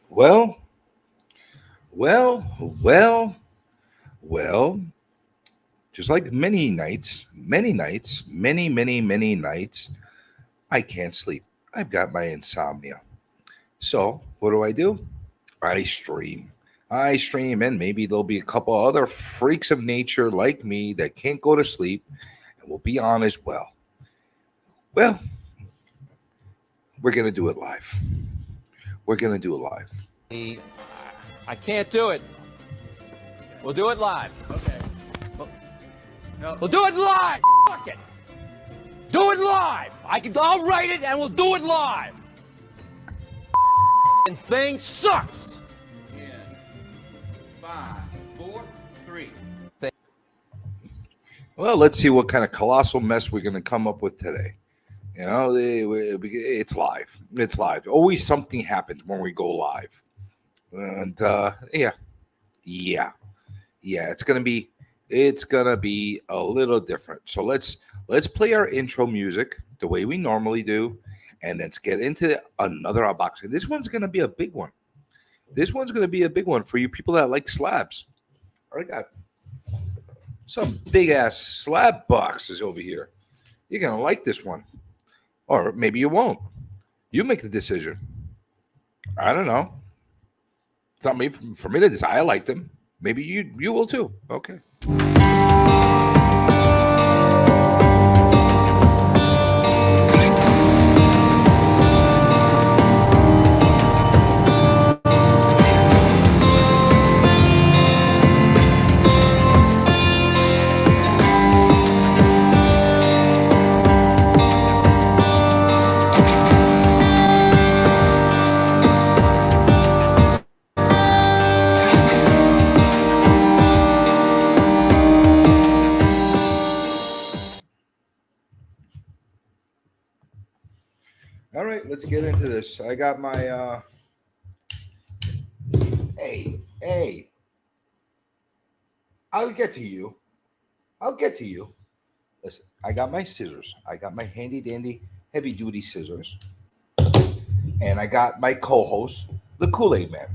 Well, well, well, well. Just like many nights, many nights, I can't sleep. I've got my insomnia. So, what do? I stream. I stream, and maybe there'll be a couple other freaks of nature like me that can't go to sleep and will be on as well. Well, we're going to do it live. We're going to do it live. I can't do it. We'll do it live. Okay. We'll do it live. Fuck it. Do it live. I'll write it and we'll do it live. And thing sucks. 10, 5, 4, 3. Well, let's see what kind of colossal mess we're going to come up with today. You know, it's live. It's live. Always something happens when we go live. And yeah. It's gonna be a little different. So let's play our intro music the way we normally do, and let's get into another unboxing. This one's gonna be a big one. This one's gonna be a big one for you people that like slabs. I got some big ass slab boxes over here. You're gonna like this one, or maybe you won't. You make the decision. I don't know. It's not me for me to decide. I like them. Maybe you will too. Okay. All right, let's get into this. I got my hey. I'll get to you. Listen, I got my scissors. I got my handy dandy heavy duty scissors. And I got my co-host, the Kool-Aid Man.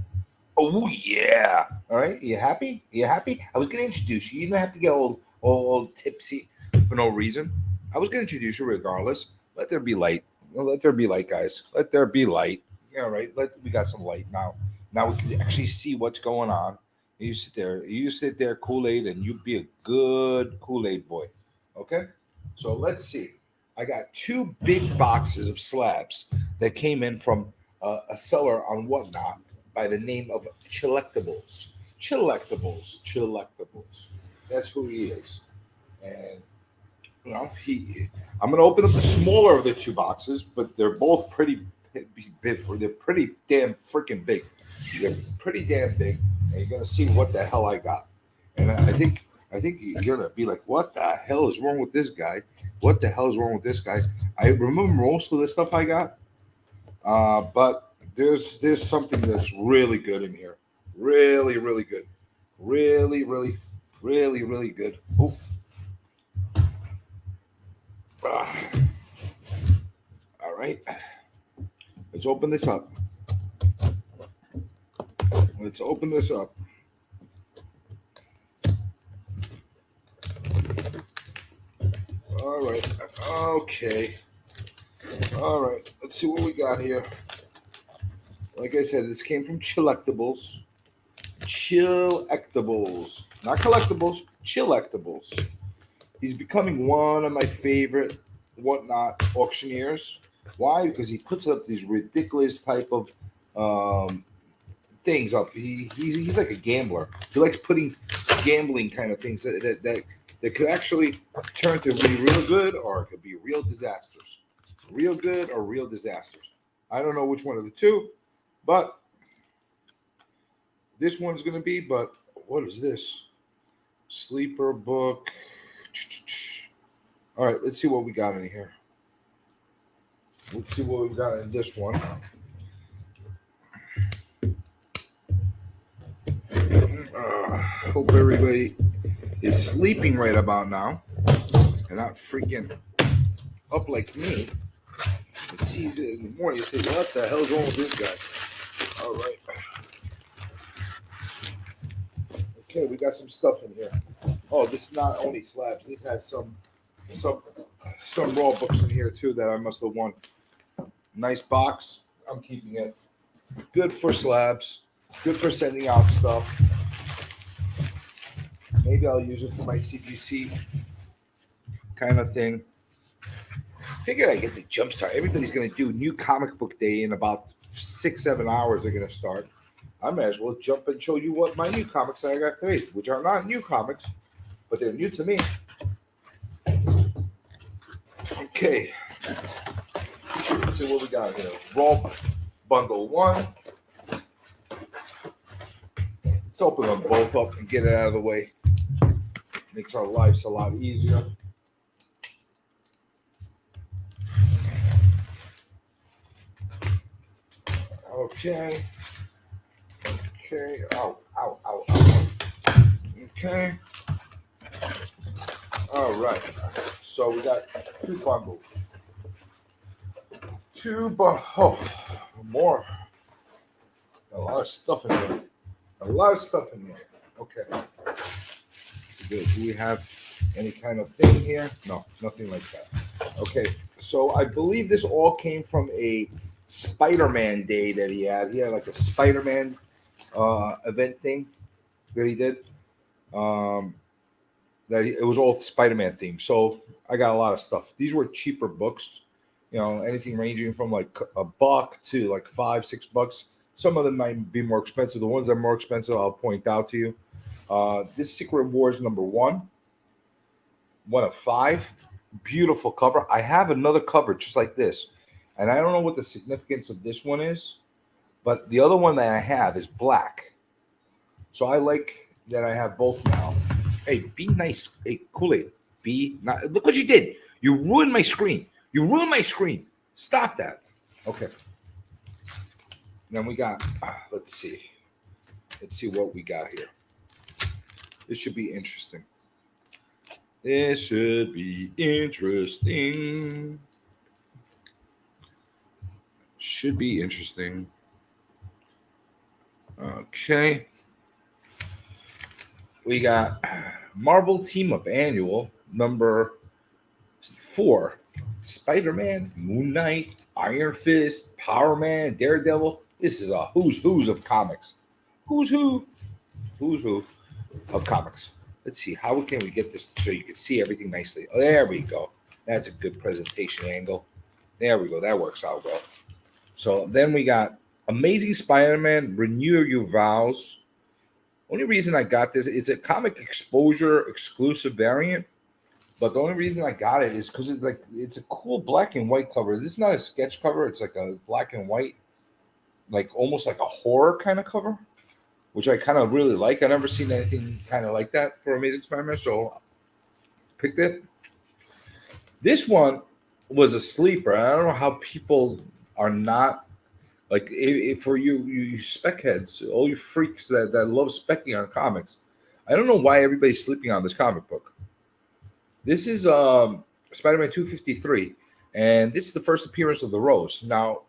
Oh yeah. All right. You happy? I was gonna introduce you. You don't have to get all tipsy for no reason. I was gonna introduce you regardless. Let there be light. Let there be light, guys. Let there be light. Yeah, right. We got some light now. Now we can actually see what's going on. You sit there, Kool-Aid, and you be a good Kool-Aid boy. Okay? So let's see. I got 2 big boxes of slabs that came in from a seller on Whatnot by the name of Chilectables. That's who he is. And I'm going to open up the smaller of the 2 boxes, but they're both pretty big. They're pretty damn freaking big. They're pretty damn big, and you're going to see what the hell I got. And I think you're going to be like, what the hell is wrong with this guy? What the hell is wrong with this guy? I remember most of the stuff I got, but there's something that's really good in here. Really, really good. Really, really, really, really good. Oh. All right. Let's open this up. All right. Okay. All right. Let's see what we got here. Like I said, this came from Chilectables. Not collectibles, Chilectables. He's becoming one of my favorite Whatnot auctioneers. Why? Because he puts up these ridiculous type of things up. He's like a gambler. He likes putting gambling kind of things that could actually turn to be real good, or it could be real disasters. Real good or real disasters. I don't know which one of the two, but this one's going to be. But what is this? Sleeper book. All right, let's see what we got in here. Let's see what we got in this one. Hope everybody is sleeping right about now and not freaking up like me. It's easy in the morning. You say, what the hell's wrong with this guy? All right. Okay, we got some stuff in here. Oh, this is not only slabs. This has some raw books in here too that I must have won. Nice box. I'm keeping it. Good for slabs. Good for sending out stuff. Maybe I'll use it for my CGC kind of thing. Figured I get the jump start. Everybody's going to do new comic book day in about 6-7 hours. They're going to start. I might as well jump and show you what my new comics that I got today, which are not new comics, but they're new to me. Okay. Let's see what we got here. Raw bundle 1. Let's open them both up and get it out of the way. Makes our lives a lot easier. Okay. Okay. Ow, ow, ow, ow. Okay. All right. So we got 2 bundles. Oh, more. A lot of stuff in there. A lot of stuff in there. Okay. Good. Do we have any kind of thing here? No, nothing like that. Okay. So I believe this all came from a Spider-Man day that he had. He had like a Spider-Man event thing that he did. It was all Spider-Man themed. So I got a lot of stuff. These were cheaper books, you know, anything ranging from like $1 to like $5-6. Some of them might be more expensive. The ones that are more expensive, I'll point out to you. This Secret Wars #1, 1 of 5. Beautiful cover. I have another cover just like this, and I don't know what the significance of this one is, but the other one that I have is black. So I like that I have both now. Hey, be nice. Hey, Kool-Aid, be not. Look what you did. You ruined my screen. You ruined my screen. Stop that. Okay. Then we got, let's see. Let's see what we got here. This should be interesting. This should be interesting. Should be interesting. Okay. We got Marvel Team Up Annual #4. Spider-Man, Moon Knight, Iron Fist, Power Man, Daredevil. This is a who's of comics. Who's who of comics. Let's see, how can we get this so you can see everything nicely? Oh, there we go. That's a good presentation angle. There we go. That works out well. So then we got Amazing Spider-Man, Renew Your Vows. Only reason I got this, it's a comic exposure exclusive variant. But the only reason I got it is because it's a cool black and white cover. This is not a sketch cover. It's like a black and white, like almost like a horror kind of cover, which I kind of really like. I've never seen anything kind of like that for Amazing Spider-Man, so picked it. This one was a sleeper. I don't know how people are not like if for you spec heads, all you freaks that love specking on comics. I don't know why everybody's sleeping on this comic book. This is Spider-Man 253, and this is the first appearance of the Rose. Now,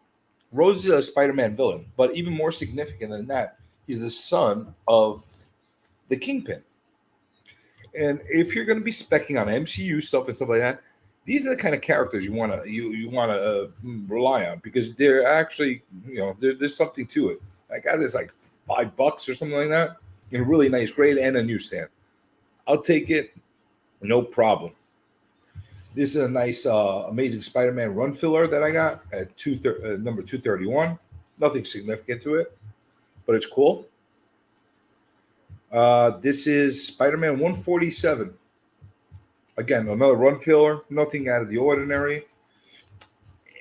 Rose is a Spider-Man villain, but even more significant than that, he's the son of the Kingpin. And if you're going to be specking on MCU stuff and stuff like that, these are the kind of characters you want to rely on because they're actually, you know, there's something to it. Like it's like $5 or something like that, in a really nice grade and a newsstand. I'll take it. No problem. This is a nice Amazing Spider-Man run filler that I got at number 231. Nothing significant to it, but it's cool. This is Spider-Man 147. Again, another run filler. Nothing out of the ordinary.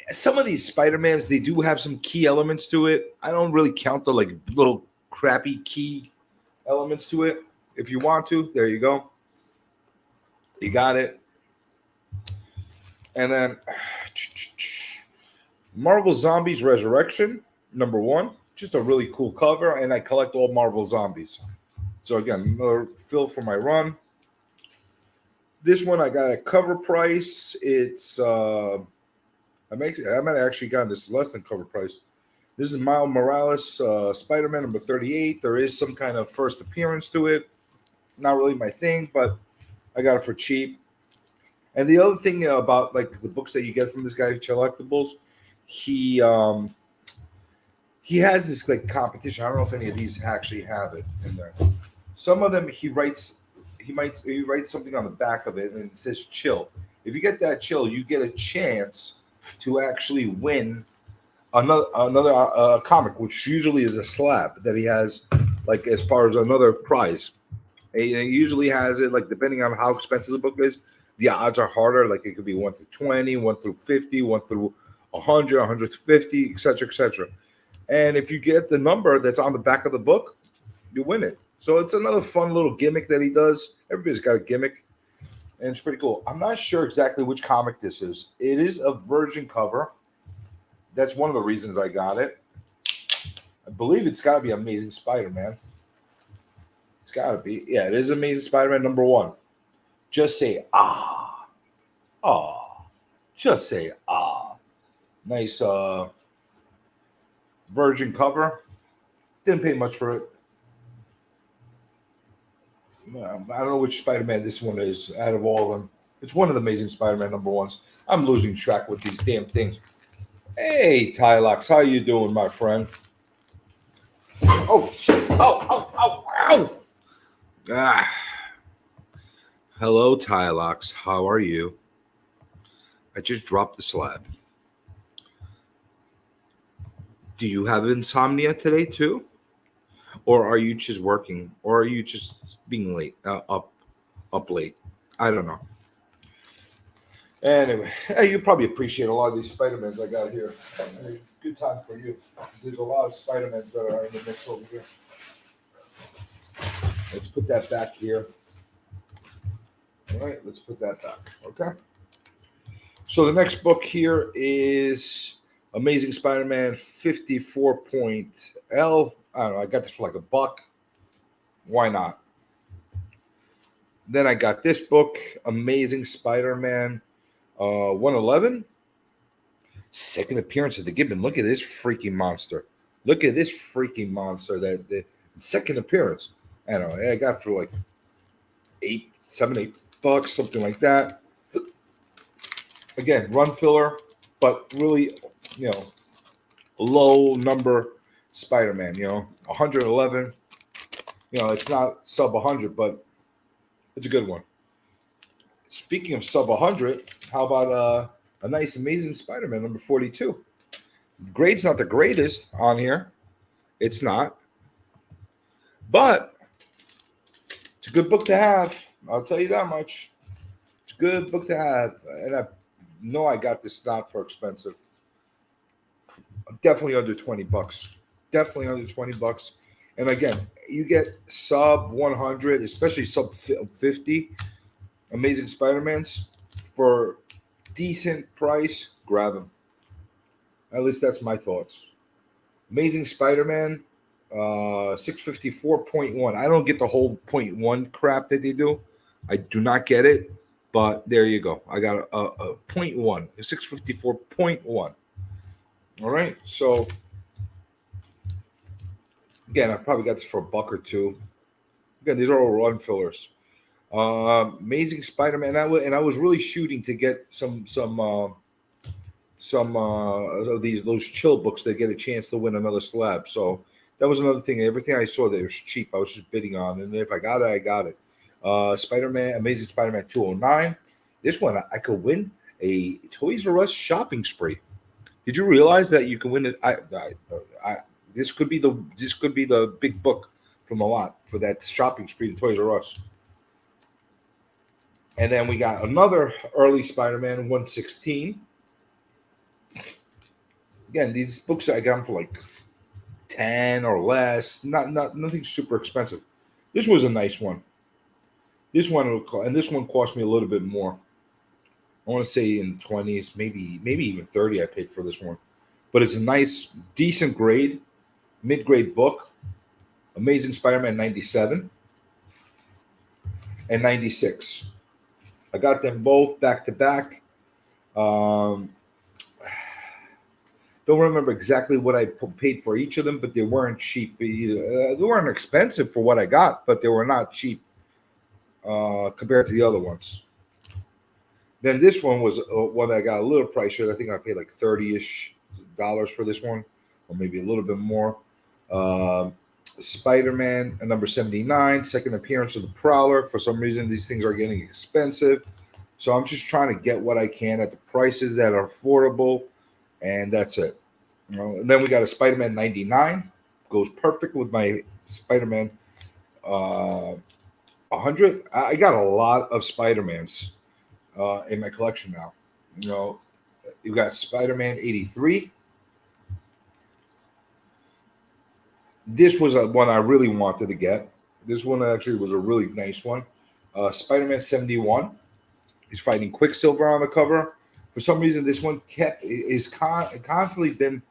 Some of these Spider-Mans, they do have some key elements to it. I don't really count the like little crappy key elements to it. If you want to, there you go. You got it. And then Marvel Zombies Resurrection, #1. Just a really cool cover, and I collect all Marvel Zombies. So again, another fill for my run. This one I got a cover price. It's I might have actually gotten this less than cover price. This is Miles Morales, Spider-Man #38. There is some kind of first appearance to it. Not really my thing, but I got it for cheap. And the other thing about like the books that you get from this guy, Collectibles, he um he has this like competition. I don't know if any of these actually have it in there. Some of them he writes something on the back of it and it says chill. If you get that chill, you get a chance to actually win another comic, which usually is a slab that he has, like as far as another prize. And he usually has it like depending on how expensive the book is, the odds are harder. Like it could be 1 through 20, 1 through 50, 1 through 100, 150, etc., etc. And if you get the number that's on the back of the book, you win it. So it's another fun little gimmick that he does. Everybody's got a gimmick, and it's pretty cool. I'm not sure exactly which comic this is. It is a virgin cover. That's one of the reasons I got it. I believe it's got to be Amazing Spider-Man. It's got to be. Yeah, it is Amazing Spider-Man #1. Just say ah. Ah. Just say ah. Nice virgin cover. Didn't pay much for it. I don't know which Spider-Man this one is out of all of them. It's one of the Amazing Spider-Man #1s. I'm losing track with these damn things. Hey, Tylox, how you doing, my friend? Oh, shit. Ow. Ah. Hello, Tylox. How are you? I just dropped the slab. Do you have insomnia today, too? Or are you just working? Or are you just being late, up late? I don't know. Anyway, hey, you probably appreciate a lot of these Spider-Mans I got here. Hey, good time for you. There's a lot of Spider-Mans that are in the mix over here. Let's put that back here. All right, let's put that back. Okay. So the next book here is Amazing Spider-Man 54.L. I don't know. I got this for like $1. Why not? Then I got this book, Amazing Spider-Man 111. Second appearance of the Gibbon. Look at this freaking monster. Look at this freaking monster. That the second appearance. I don't know. I got for like $8, $7, $8, something like that. Again, run filler, but really, low number Spider-Man. 111. It's not sub 100, but it's a good one. Speaking of sub 100, how about a nice Amazing Spider-Man #42? Grade's not the greatest on here. It's not. But it's a good book to have. I'll tell you that much. It's a good book to have. And I know I got this not for expensive. Definitely under $20. Definitely under $20. And again, you get sub 100, especially sub 50 Amazing Spider-Mans for decent price. Grab them. At least that's my thoughts. Amazing Spider-Man 654.1. I don't get the whole 0.1 crap that they do. I do not get it, but there you go. I got a 0.1, a 654.1. All right, so again, I probably got this for $1 or $2. Again, these are all run fillers. Amazing Spider-Man, and I was really shooting to get some of those chill books that get a chance to win another slab. So that was another thing. Everything I saw that was cheap, I was just bidding on, and if I got it, I got it. Spider-Man, Amazing Spider-Man 209. This one I could win a Toys R Us shopping spree. Did you realize that you can win it? This could be the big book from a lot for that shopping spree to Toys R Us. And then we got another early Spider-Man 116. Again, these books I got them for like 10 or less. Nothing super expensive. This was a nice one. This one cost me a little bit more. I want to say in the 20s, maybe even 30 I paid for this one. But it's a nice, decent grade, mid-grade book. Amazing Spider-Man 97 and 96. I got them both back to back. Don't remember exactly what I paid for each of them, but they weren't cheap. They weren't expensive for what I got, but they were not cheap. compared to the other ones. Then this one was one that I got a little pricier. I think I paid like $30-ish for this one, or maybe a little bit more. Spider-Man number 79, second appearance of the Prowler. For some reason, these things are getting expensive. So I'm just trying to get what I can at the prices that are affordable, and that's it. And then we got a Spider-Man 99. Goes perfect with my Spider-Man 100. I got a lot of Spider-Mans in my collection now. You got Spider-Man 83. This was one I really wanted to get. This one actually was a really nice one. Spider-Man 71. He's fighting Quicksilver on the cover. For some reason, this one constantly been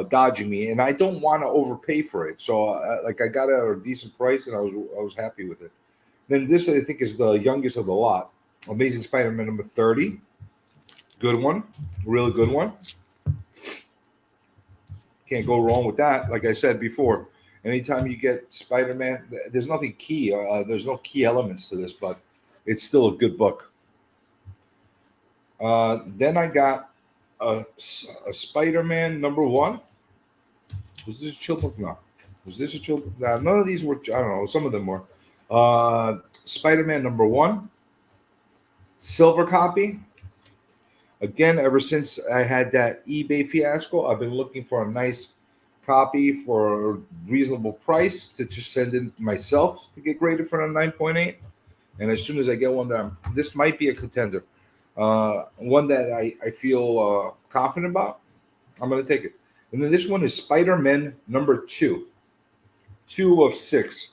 dodging me, and I don't want to overpay for it. So, I got it at a decent price, and I was happy with it. Then this, I think, is the youngest of the lot. Amazing Spider-Man number 30. Good one, really good one. Can't go wrong with that. Like I said before, anytime you get Spider-Man, there's nothing key. There's no key elements to this, but it's still a good book. Then I got a Spider-Man number 1. Was this a chill book? No. Was this a chill book? No, none of these were. I don't know. Some of them were. Spider-Man number 1. Silver copy. Again, ever since I had that eBay fiasco, I've been looking for a nice copy for a reasonable price to just send in myself to get graded for a 9.8. And as soon as I get one this might be a contender. One that I feel confident about, I'm going to take it. And then this one is Spider-Man number 2. 2 of 6.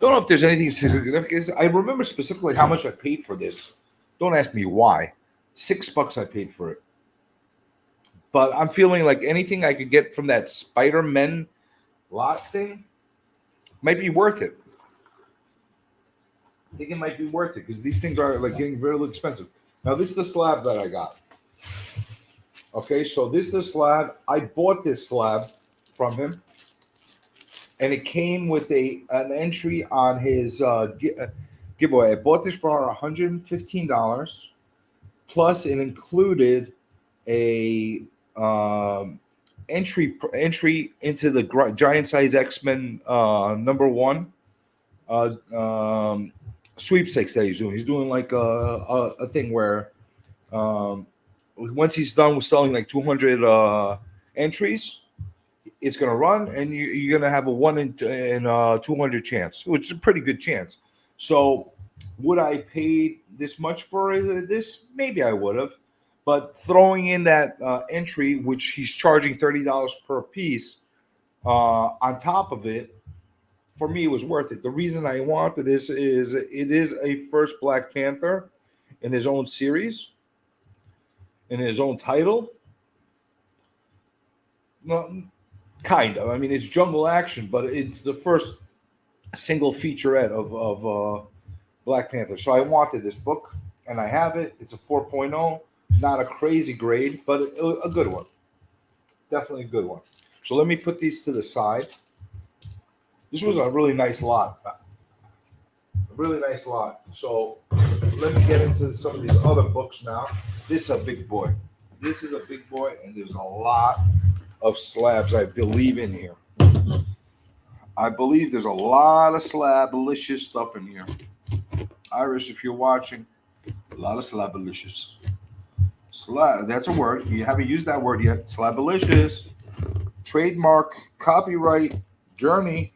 Don't know if there's anything significant. I remember specifically how much I paid for this. Don't ask me why. $6 I paid for it. But I'm feeling like anything I could get from that Spider-Man lot thing might be worth it. I think it might be worth it because these things are getting really expensive. Now, this is the slab that I got. Okay, so this is the slab. I bought this slab from him, and it came with an entry on his giveaway. I bought this for $115. Plus, it included a entry into the Giant Size X-Men number 1 sweepstakes that he's doing. He's doing like a thing where once he's done with selling like 200 entries, it's going to run, and you're going to have a 1 in 200 chance, which is a pretty good chance. So would I pay this much for this? Maybe I would have. But throwing in that entry, which he's charging $30 per piece on top of it, for me, it was worth it. The reason I wanted this is it is a first Black Panther in his own series, in his own title. Well, kind of. I mean, it's jungle action, but it's the first single featurette of Black Panther. So I wanted this book, and I have it. It's a 4.0. Not a crazy grade, but a good one. Definitely a good one. So let me put these to the side. This was a really nice lot. A really nice lot. So let me get into some of these other books now. This is a big boy. This is a big boy, and there's a lot of slabs, I believe, in here. I believe there's a lot of slabalicious stuff in here. Irish, if you're watching, a lot of slabalicious. That's a word. You haven't used that word yet. Slabalicious. Trademark, copyright, journey.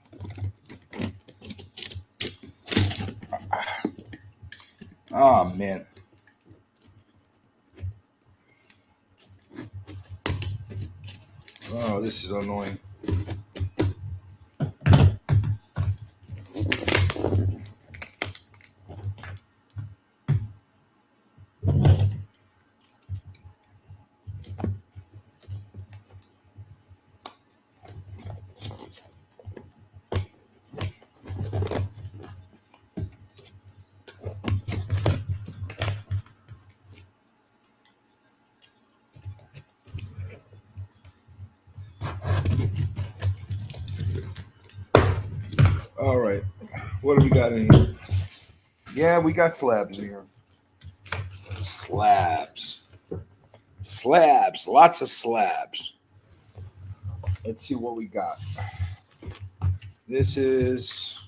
Oh, man. Oh, this is annoying. All right, what do we got in here? Yeah, we got slabs in here. Slabs. Slabs. Lots of slabs. Let's see what we got. This is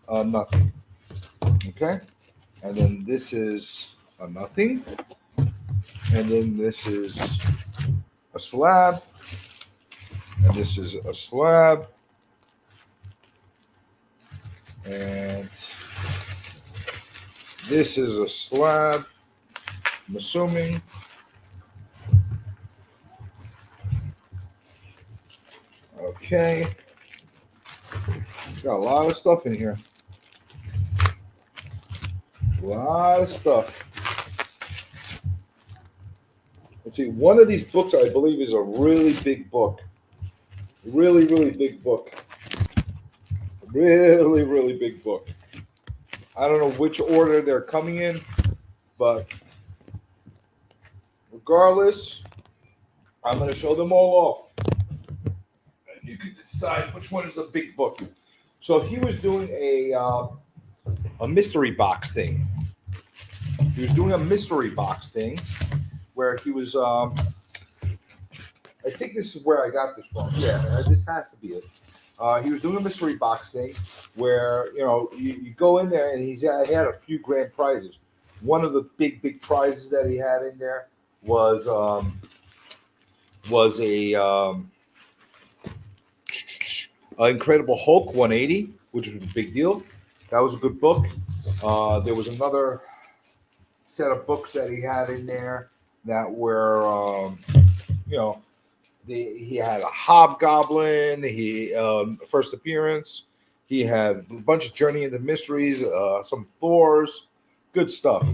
nothing. Okay? And then this is a nothing. And then this is a slab. And this is a slab. And this is a slab, I'm assuming. Okay. Got a lot of stuff in here. A lot of stuff. Let's see. One of these books, I believe, is a really big book. Really, really big book. Really, really big book. I don't know which order they're coming in, but regardless, I'm going to show them all off. And you can decide which one is a big book. So he was doing a mystery box thing. He was doing a mystery box thing where he was, I think this is where I got this from. Yeah, this has to be it. He was doing a mystery box thing where, you go in there and he had a few grand prizes. One of the big prizes that he had in there was a Incredible Hulk 180, which was a big deal. That was a good book. There was another set of books that he had in there that were, he had a Hobgoblin. He first appearance. He had a bunch of Journey into Mysteries, some Thors, good stuff.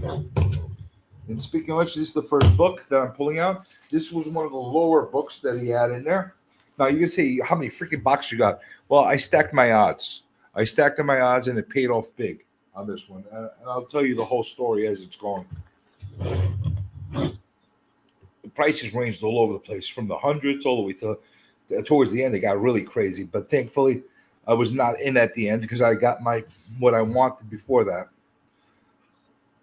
And speaking of which, this is the first book that I'm pulling out. This was one of the lower books that he had in there. Now you can say, how many freaking boxes you got? Well, I stacked my odds. And it paid off big on this one. And I'll tell you the whole story as it's going. The prices ranged all over the place, from the hundreds all the way to towards the end. It got really crazy, but thankfully, I was not in at the end because I got what I wanted before that.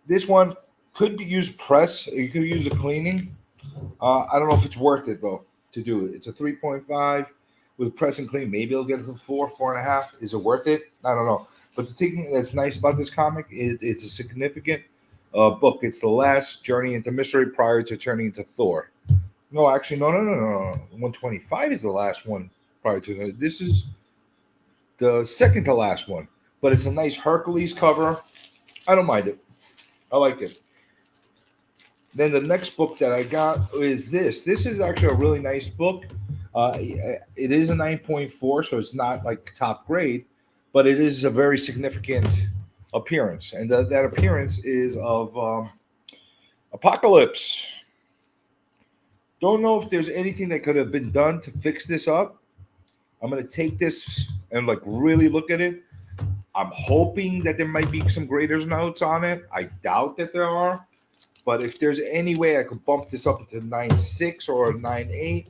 This one could be used press. You could use a cleaning. I don't know if it's worth it though to do it. It's a 3.5 with press and clean. Maybe it'll get it to 4.5. Is it worth it? I don't know. But the thing that's nice about this comic is it's a significant book. It's the last Journey into Mystery prior to turning into Thor. No, actually, no. 125 is the last one prior to. This is the second to last one. But it's a nice Hercules cover. I don't mind it. I like it. Then the next book that I got is this. This is actually a really nice book. It is a 9.4, so it's not like top grade, but it is a very significant appearance. And that appearance is of Apocalypse. Don't know if there's anything that could have been done to fix this up. I'm going to take this and really look at it. I'm hoping that there might be some graders notes on it. I doubt that there are. But if there's any way I could bump this up to 9.6 or 9.8,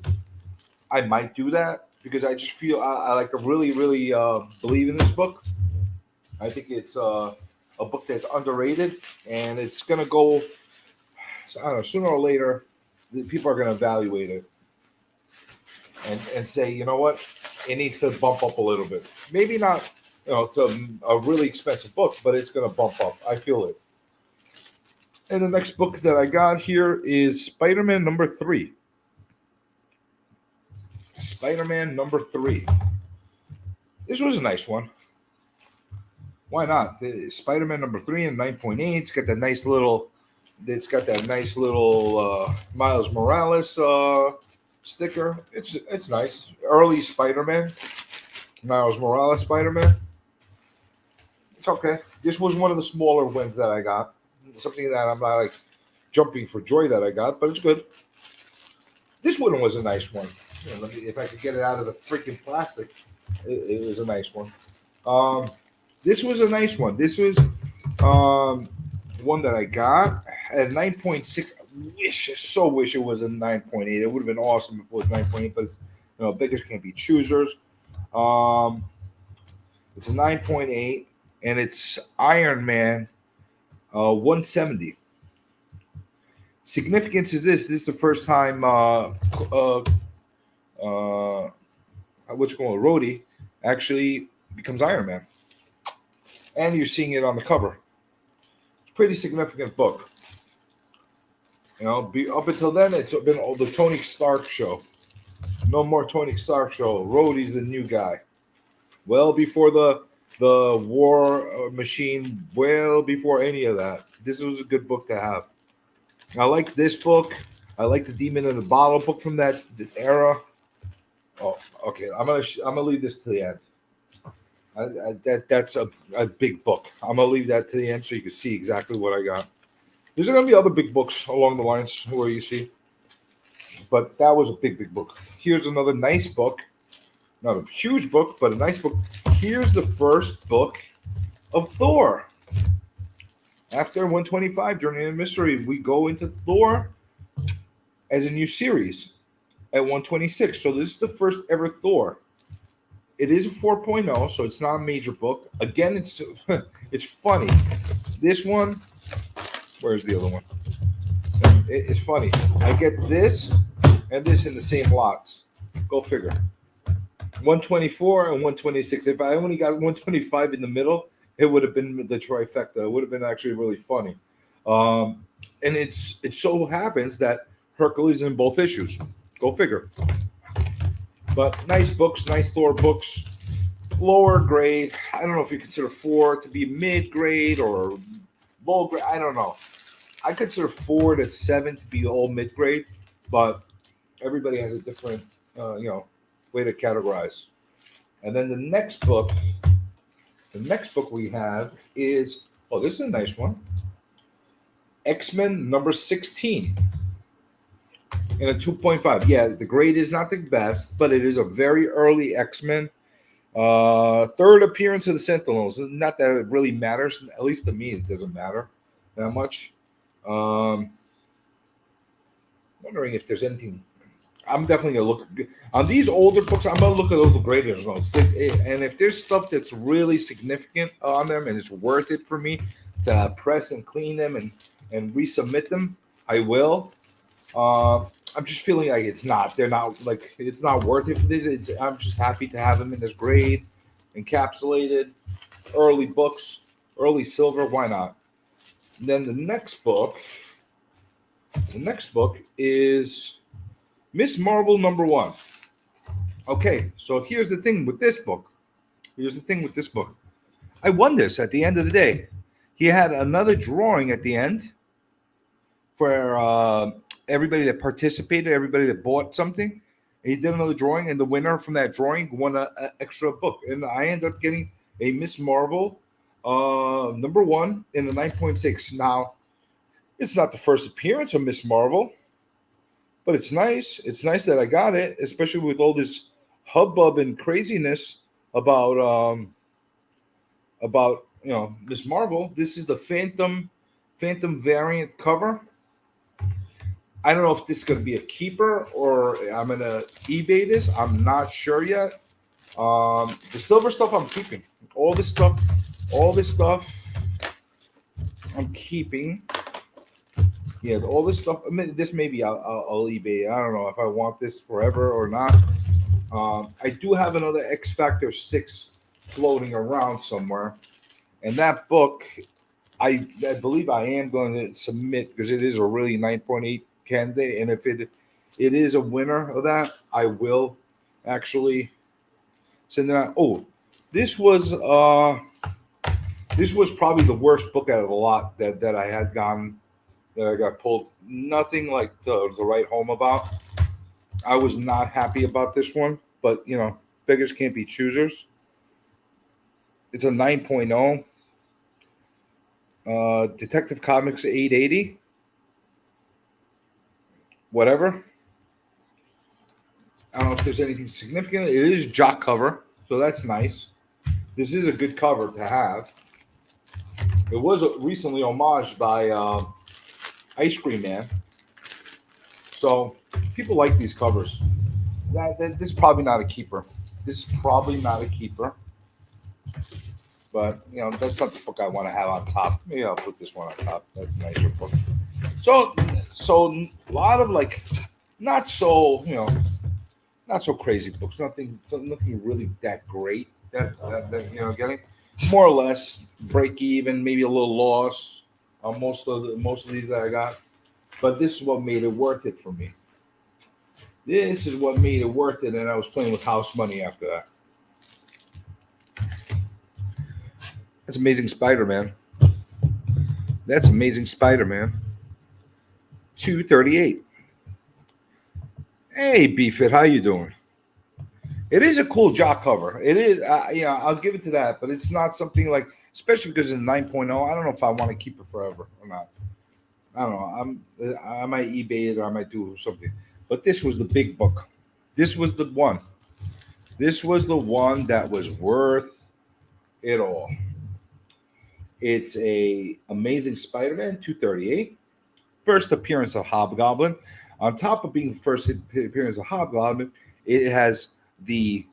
I might do that because I just feel I like to really, really believe in this book. I think it's a book that's underrated, and it's going to go, I don't know, sooner or later, the people are going to evaluate it and say, you know what, it needs to bump up a little bit. Maybe not, to a really expensive book, but it's going to bump up. I feel it. And the next book that I got here is Spider-Man number 3. Spider-Man number 3. This was a nice one. Why not? The Spider-Man number 3 and 9.8. It's got that nice little Miles Morales sticker. It's nice. Early Spider-Man. Miles Morales Spider-Man. It's okay. This was one of the smaller ones that I got. Something that I'm not jumping for joy that I got, but it's good. This one was a nice one. If I could get it out of the freaking plastic, it was a nice one. This was a nice one. This was one that I got at 9.6. I so wish it was a 9.8. It would have been awesome if it was 9.8, but beggars can't be choosers. It's a 9.8. and it's Iron Man 170. Significance is this: this is the first time what you call a Rhodey actually becomes Iron Man, and you're seeing it on the cover. It's a pretty significant book. Up until then, it's been the Tony Stark show. No more Tony Stark show. Rhodey's the new guy. Well before the war machine. Well before any of that. This was a good book to have. I like this book. I like the Demon in the Bottle book from that era. Oh, okay. I'm gonna leave this to the end. That's a big book. I'm gonna leave that to the end so you can see exactly what I got. There's gonna be other big books along the lines where you see, but that was a big book. Here's another nice book, not a huge book, but a nice book. Here's the first book of Thor. After 125, Journey in Mystery, we go into Thor as a new series at 126. So this is the first ever Thor. It is a 4.0, so it's not a major book. Again, it's it's funny. This one, where's the other one? It's funny. I get this and this in the same lots. Go figure. 124 and 126. If I only got 125 in the middle, it would have been the trifecta. It would have been actually really funny. And it so happens that Hercules is in both issues. Go figure. But nice books, nice Thor books. Lower grade. I don't know if you consider 4 to be mid grade or low grade. I don't know. I consider 4 to 7 to be all mid grade, but everybody has a different, way to categorize. And then the next book we have is, this is a nice one. X-Men number 16 in a 2.5. Yeah, the grade is not the best, but it is a very early X-Men. Third appearance of the Sentinels. Not that it really matters. At least to me, it doesn't matter that much. Wondering if there's anything. I'm definitely gonna look on these older books. I'm gonna look at all the graders notes, and if there's stuff that's really significant on them and it's worth it for me to press and clean them and resubmit them, I will. I'm just feeling like it's not. They're not like it's not worth it for this. I'm just happy to have them in this grade, encapsulated, early books, early silver. Why not? And then the next book is Miss Marvel number 1. Okay, so here's the thing with this book. I won this at the end of the day. He had another drawing at the end for everybody that participated, everybody that bought something. He did another drawing, and the winner from that drawing won an extra book. And I ended up getting a Miss Marvel number 1 in the 9.6. Now, it's not the first appearance of Miss Marvel, but it's nice. It's nice that I got it, especially with all this hubbub and craziness about Miss Marvel. This is the Phantom variant cover. I don't know if this is going to be a keeper or I'm going to eBay this. I'm not sure yet. The silver stuff I'm keeping. All this stuff I'm keeping. Yeah, all this stuff. I mean, this maybe I'll eBay. I don't know if I want this forever or not. I do have another X Factor 6 floating around somewhere. And that book, I believe I am going to submit because it is a really 9.8 candidate. And if it is a winner of that, I will actually send it out. Oh, this was probably the worst book out of the lot that I had gotten, that I got pulled. Nothing like to write home about. I was not happy about this one, but beggars can't be choosers. It's a 9.0. Detective Comics 880. Whatever. I don't know if there's anything significant. It is jock cover, so that's nice. This is a good cover to have. It was recently homaged by Ice Cream Man. So people like these covers. This is probably not a keeper. But that's not the book I want to have on top. Maybe I'll put this one on top. That's a nicer book. So a lot of like not so not so crazy books. Nothing really that great. That getting more or less break even, maybe a little loss on most of these that I got. But this is what made it worth it for me. This is what made it worth it, and I was playing with house money after that. That's Amazing Spider-Man. That's Amazing Spider-Man. 238. Hey, B-Fit, how you doing? It is a cool jock cover. It is, I'll give it to that, but it's not something like, especially because it's 9.0. I don't know if I want to keep it forever or not. I don't know. I might eBay it or I might do something. But this was the big book. This was the one. This was the one that was worth it all. It's a Amazing Spider-Man 238. First appearance of Hobgoblin. On top of being the first appearance of Hobgoblin, it has the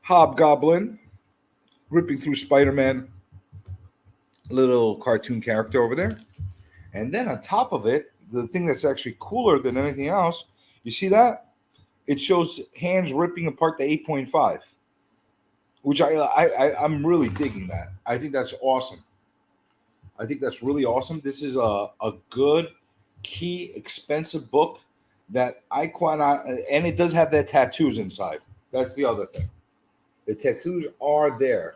Hobgoblin ripping through Spider-Man little cartoon character over there. And then on top of it, the thing that's actually cooler than anything else, you see that? It shows hands ripping apart the 8.5, which I'm really digging that. I think that's awesome. I think that's really awesome. This is a good, key, expensive book that I quite not, and it does have that tattoos inside. That's the other thing. The tattoos are there.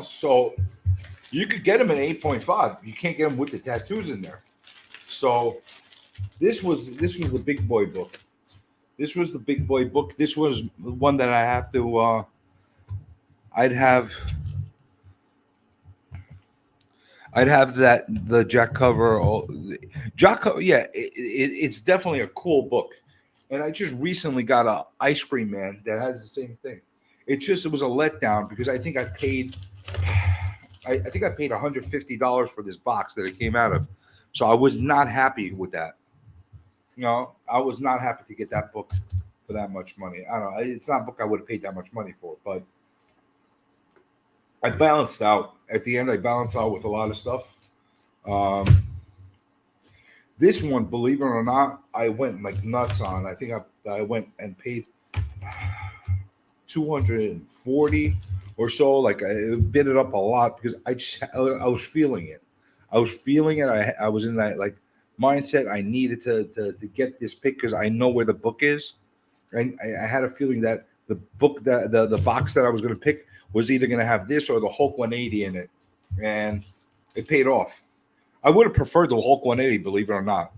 So you could get them in 8.5. You can't get them with the tattoos in there. So this was the big boy book. This was the big boy book. This was the one that I have to. I'd have the jack cover. Jack cover. Yeah, it's definitely a cool book. And I just recently got a Ice Cream Man that has the same thing. It was a letdown because I think I paid $150 for this box that it came out of. So I was not happy with that. I was not happy to get that book for that much money. I don't know. It's not a book I would have paid that much money for, but I balanced out. At the end, I balanced out with a lot of stuff. This one, believe it or not, I went like nuts on. I think I went and paid $240 or so. Like I bid it up a lot because I was feeling it. I was feeling it. I was in that like mindset. I needed to get this pick because I know where the book is. I had a feeling that the book that the box that I was going to pick was either going to have this or the Hulk 180 in it, and it paid off. I would have preferred the Hulk 180, believe it or not.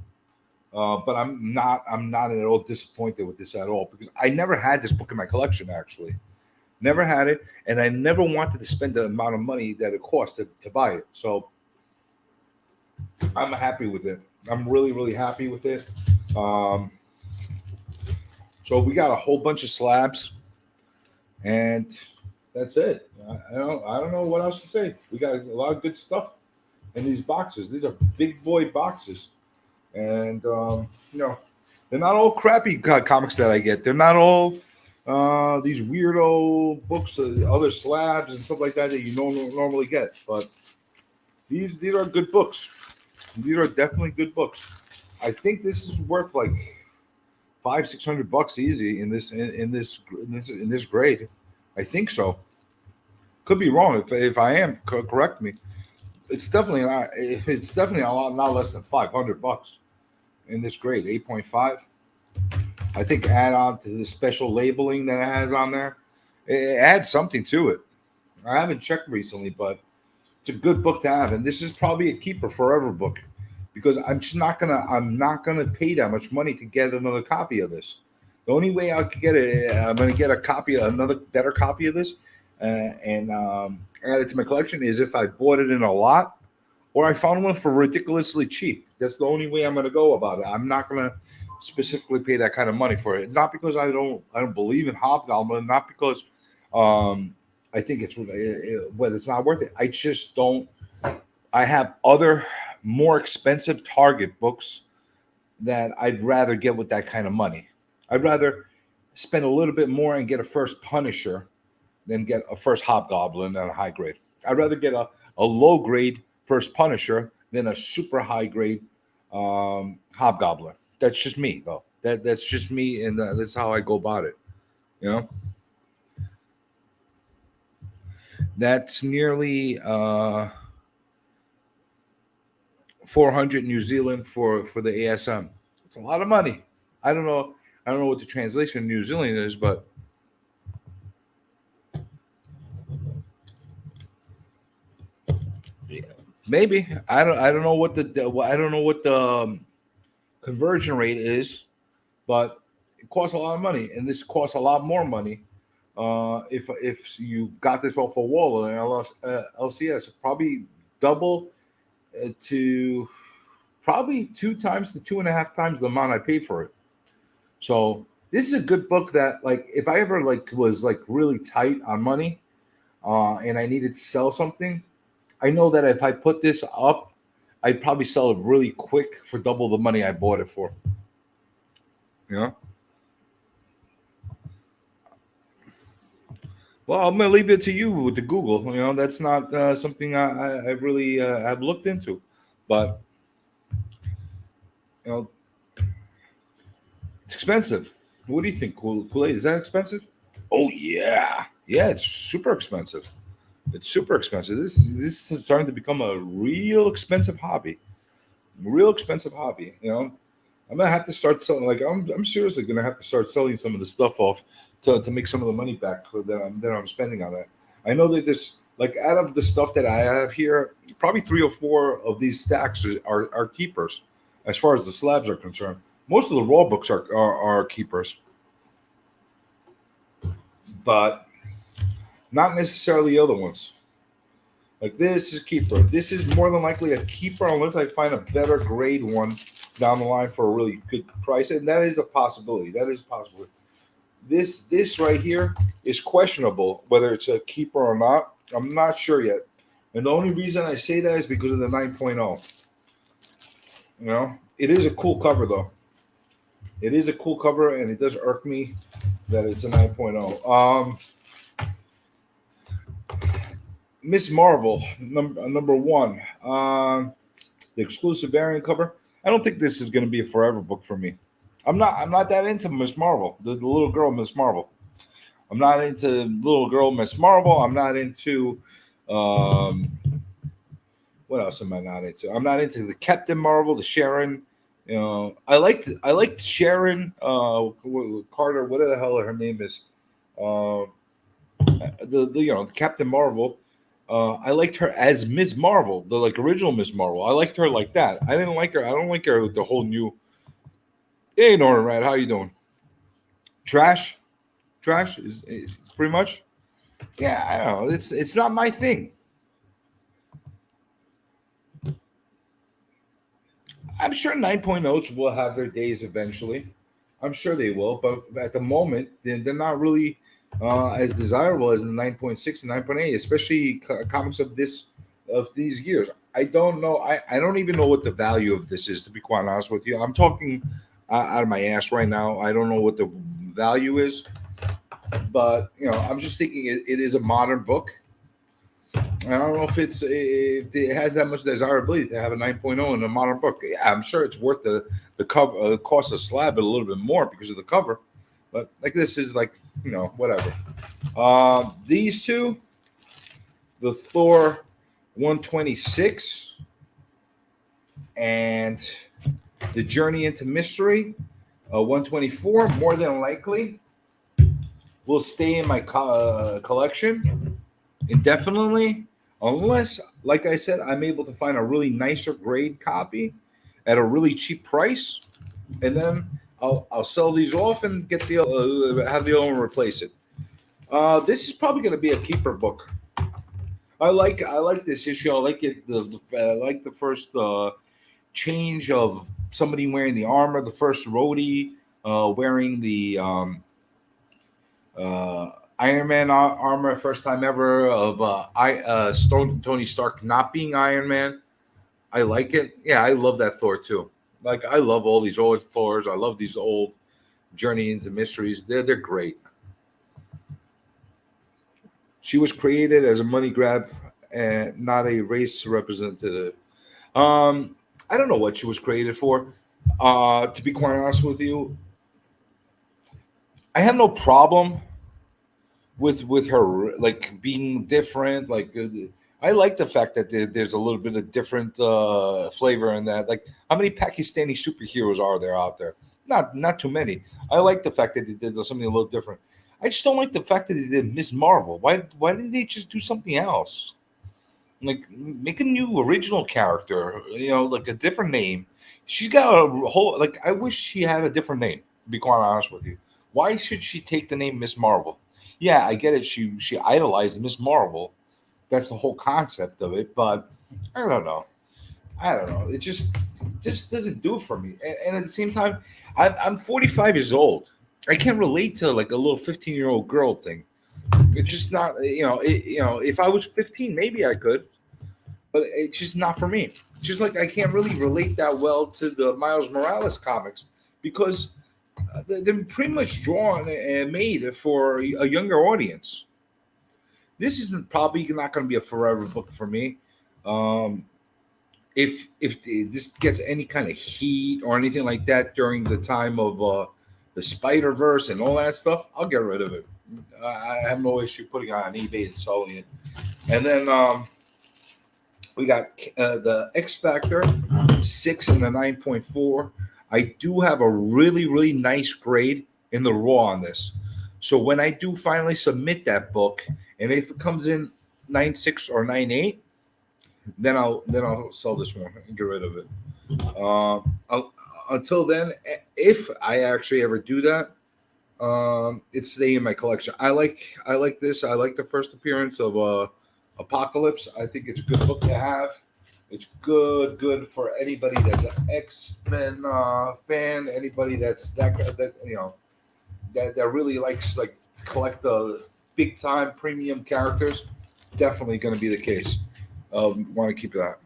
But I'm not at all disappointed with this at all because I never had this book in my collection, actually. Never had it, and I never wanted to spend the amount of money that it cost to buy it. So I'm happy with it. I'm really, really happy with it. So we got a whole bunch of slabs, and that's it. I don't know what else to say. We got a lot of good stuff in these boxes. These are big boy boxes. And, they're not all crappy comics that I get. They're not all these weirdo books, other slabs and stuff like that you don't normally get. But these are good books. These are definitely good books. I think this is worth like $500-600 easy in this grade. I think so. Could be wrong. If I am, correct me. It's definitely not. It's definitely not less than $500 in this grade, 8.5. I think add on to the special labeling that it has on there, it adds something to it. I haven't checked recently, but it's a good book to have, and this is probably a keeper forever book because I'm not gonna pay that much money to get another copy of this. The only way I could get it, I'm gonna get another better copy of this, and add it to my collection is if I bought it in a lot or I found one for ridiculously cheap. That's the only way I'm going to go about it. I'm not going to specifically pay that kind of money for it. Not because I don't believe in Hobgoblin, not because I think it's whether it's not worth it. I just don't. I have other more expensive Target books that I'd rather get with that kind of money. I'd rather spend a little bit more and get a first Punisher than get a first Hobgoblin and a high grade. I'd rather get a low grade first Punisher than a super high grade Hobgoblin. That's just me, though. That's just me, and that's how I go about it. You know, that's nearly 400 New Zealand for the ASM. It's a lot of money. I don't know. I don't know what the translation in New Zealand is, but yeah, maybe I don't. I don't know what the conversion rate is, but it costs a lot of money, and this costs a lot more money. If you got this off a wall and LCS, probably double to probably 2 times to 2.5 times the amount I paid for it. So this is a good book that, like, if I ever was really tight on money, and I needed to sell something, I know that if I put this up, I'd probably sell it really quick for double the money I bought it for. You know? Well, I'm gonna leave it to you with the Google. You know, that's not something I really have looked into, but you know, it's expensive. What do you think, Kool-Aid? Is that expensive? Oh yeah, yeah, it's super expensive. It's super expensive. This is starting to become a real expensive hobby. Real expensive hobby. You know, I'm gonna have to start selling. Like I'm seriously gonna have to start selling some of the stuff off to make some of the money back that I'm spending on that. I know that this, like, out of the stuff that I have here, probably 3 or 4 of these stacks are keepers, as far as the slabs are concerned. Most of the raw books are keepers, but not necessarily the other ones. Like this is keeper. This is more than likely a keeper unless I find a better grade one down the line for a really good price, and that is a possibility. That is a possibility. This right here is questionable whether it's a keeper or not. I'm not sure yet, and the only reason I say that is because of the 9.0. You know, it is a cool cover though. It is a cool cover, and it does irk me that it's a 9.0. Miss Marvel, number one, the exclusive variant cover. I don't think this is going to be a forever book for me. I'm not that into Miss Marvel, the little girl Miss Marvel. I'm not into little girl Miss Marvel. I'm not into what else am I not into? I'm not into the Captain Marvel, the Sharon. You know, I liked Sharon Carter, whatever the hell her name is. The Captain Marvel. I liked her as Ms. Marvel, the original Ms. Marvel. I liked her like that. I didn't like her. I don't like her with the whole new. Hey, Norton Rat, how you doing? Trash is pretty much. Yeah, I don't know. It's not my thing. I'm sure 9.0s will have their days eventually. I'm sure they will, but at the moment, they're not really as desirable as the 9.6 and 9.8, especially comics of these years. I don't know. I don't even know what the value of this is, to be quite honest with you. I'm talking out of my ass right now. I don't know what the value is, but I'm just thinking it is a modern book. I don't know if it has that much desirability to have a 9.0 in a modern book. Yeah, I'm sure it's worth the cover, cost of slab a little bit more because of the cover. But this is whatever. These two, the Thor 126 and the Journey into Mystery 124, more than likely will stay in my collection indefinitely, unless, like I said, I'm able to find a really nicer grade copy at a really cheap price, and then I'll sell these off and get have the other one replace it. This is probably going to be a keeper book. I like this issue. I like it. I like the first change of somebody wearing the armor. The first Rhodey wearing the Iron Man armor, first time ever of Tony Stark not being Iron Man. I like it. Yeah, I love that Thor too. I love all these old Thors. I love these old Journey into Mysteries. They're great. She was created as a money grab and not a race representative. Um, I don't know what she was created for. To be quite honest with you, I have no problem with her like being different. Like I like the fact that there's a little bit of different flavor in that. Like how many Pakistani superheroes are there out there? Not too many. I like the fact that they did something a little different. I just don't like the fact that they did Miss Marvel. Why didn't they just do something else? Like make a new original character, like a different name. She's got a whole like I wish she had a different name, to be quite honest with you. Why should she take the name Miss Marvel? Yeah, I get it. She idolized Miss Marvel. That's the whole concept of it, but I don't know. I don't know. It just doesn't do it for me. And at the same time, I'm 45 years old. I can't relate to like a little 15-year-old girl thing. It's just not, if I was 15, maybe I could, but it's just not for me. It's just like I can't really relate that well to the Miles Morales comics because they're pretty much drawn and made for a younger audience. This isn't probably not going to be a forever book for me. Um, if this gets any kind of heat or anything like that during the time of the Spider Verse and all that stuff, I'll get rid of it. I have no issue putting it on eBay and selling it. And then we got the X Factor 6 and the 9.4. I do have a really nice grade in the raw on this. So when I do finally submit that book, and if it comes in 9.6 or 9.8, then I'll sell this one and get rid of it. Until then, if I actually ever do that, it's staying in my collection. I like this. I like the first appearance of Apocalypse. I think it's a good book to have. It's good for anybody that's an X-Men fan. Anybody that's that really likes like collect the big time premium characters. Definitely going to be the case. Want to keep that.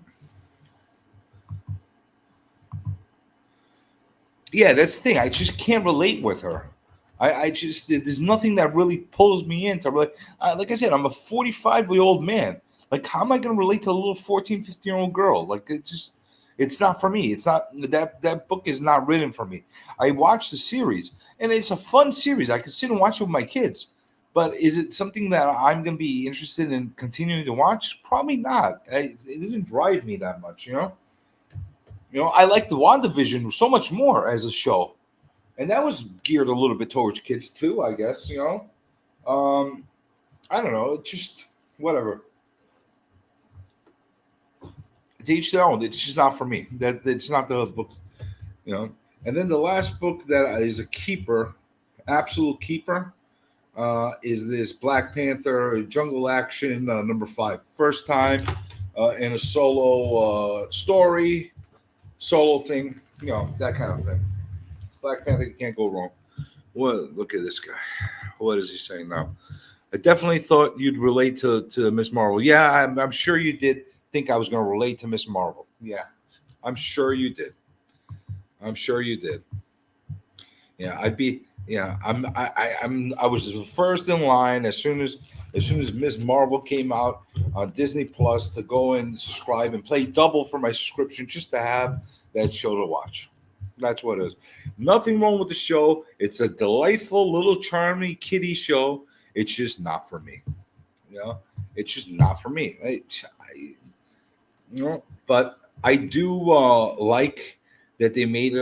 Yeah, that's the thing. I just can't relate with her. I just there's nothing that really pulls me into like I said, I'm a 45-year-old man. Like how am I going to relate to a little 14, 15-year-old girl? Like it's not for me. It's not that book is not written for me. I watched the series and it's a fun series. I could sit and watch it with my kids. But is it something that I'm going to be interested in continuing to watch? Probably not. It doesn't drive me that much, I like the WandaVision so much more as a show. And that was geared a little bit towards kids too, I guess, I don't know. It's just whatever. To each their own. It's just not for me. That it's not the book, And then the last book that is a keeper, absolute keeper, is this Black Panther Jungle Action number 5. First time in a solo story, solo thing, that kind of thing. Black Panther, you can't go wrong. Well, look at this guy. What is he saying now? I definitely thought you'd relate to Miss Marvel. Yeah, I'm sure you did think I was going to relate to Miss Marvel. Yeah, I'm sure you did. I'm sure you did. Yeah, I'd be. Yeah, I was the first in line as soon as Miss Marvel came out on Disney Plus to go and subscribe and play double for my subscription just to have that show to watch. That's what it is. Nothing wrong with the show. It's a delightful little charming kiddie show. It's just not for me. It's just not for me. But I do like that they made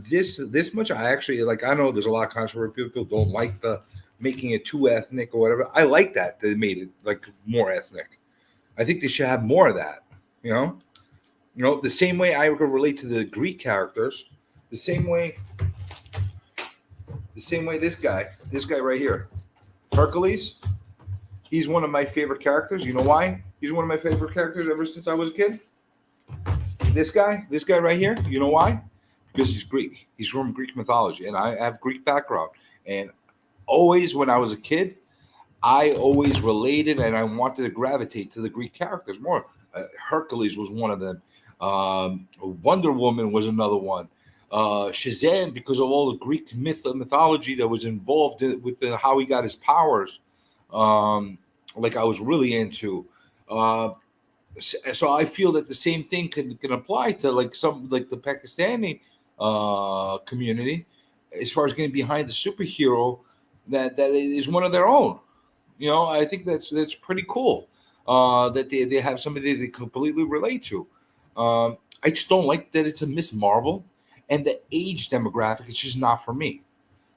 this much. I actually like. I know there's a lot of controversy. People don't like the making it too ethnic or whatever. I like that they made it like more ethnic. I think they should have more of that. The same way I could relate to the Greek characters. The same way this guy right here, Hercules. He's one of my favorite characters. You know why? He's one of my favorite characters ever since I was a kid. This guy right here, you know why? Because he's Greek. He's from Greek mythology, and I have Greek background. And always when I was a kid, I always related and I wanted to gravitate to the Greek characters more. Hercules was one of them. Wonder Woman was another one. Shazam because of all the Greek mythology that was involved with how he got his powers. Like I was really into. Uh, so I feel that the same thing can apply to like some like the Pakistani community as far as getting behind the superhero that is one of their own. I think that's pretty cool. That they have somebody they completely relate to. I just don't like that it's a Miss Marvel, and the age demographic is just not for me.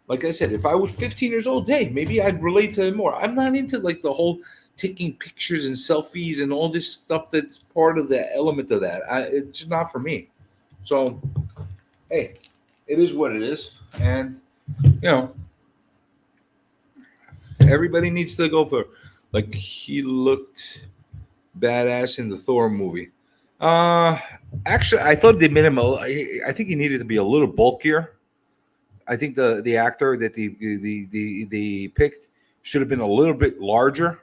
Like I said, if I was 15 years old, hey, maybe I'd relate to it more. I'm not into like the whole taking pictures and selfies and all this stuff that's part of the element of that. It's just not for me. So, hey, it is what it is, and you know, everybody needs to go for. Like he looked badass in the Thor movie. Uh, Actually, I thought they made him. I think he needed to be a little bulkier. I think the actor that they picked should have been a little bit larger.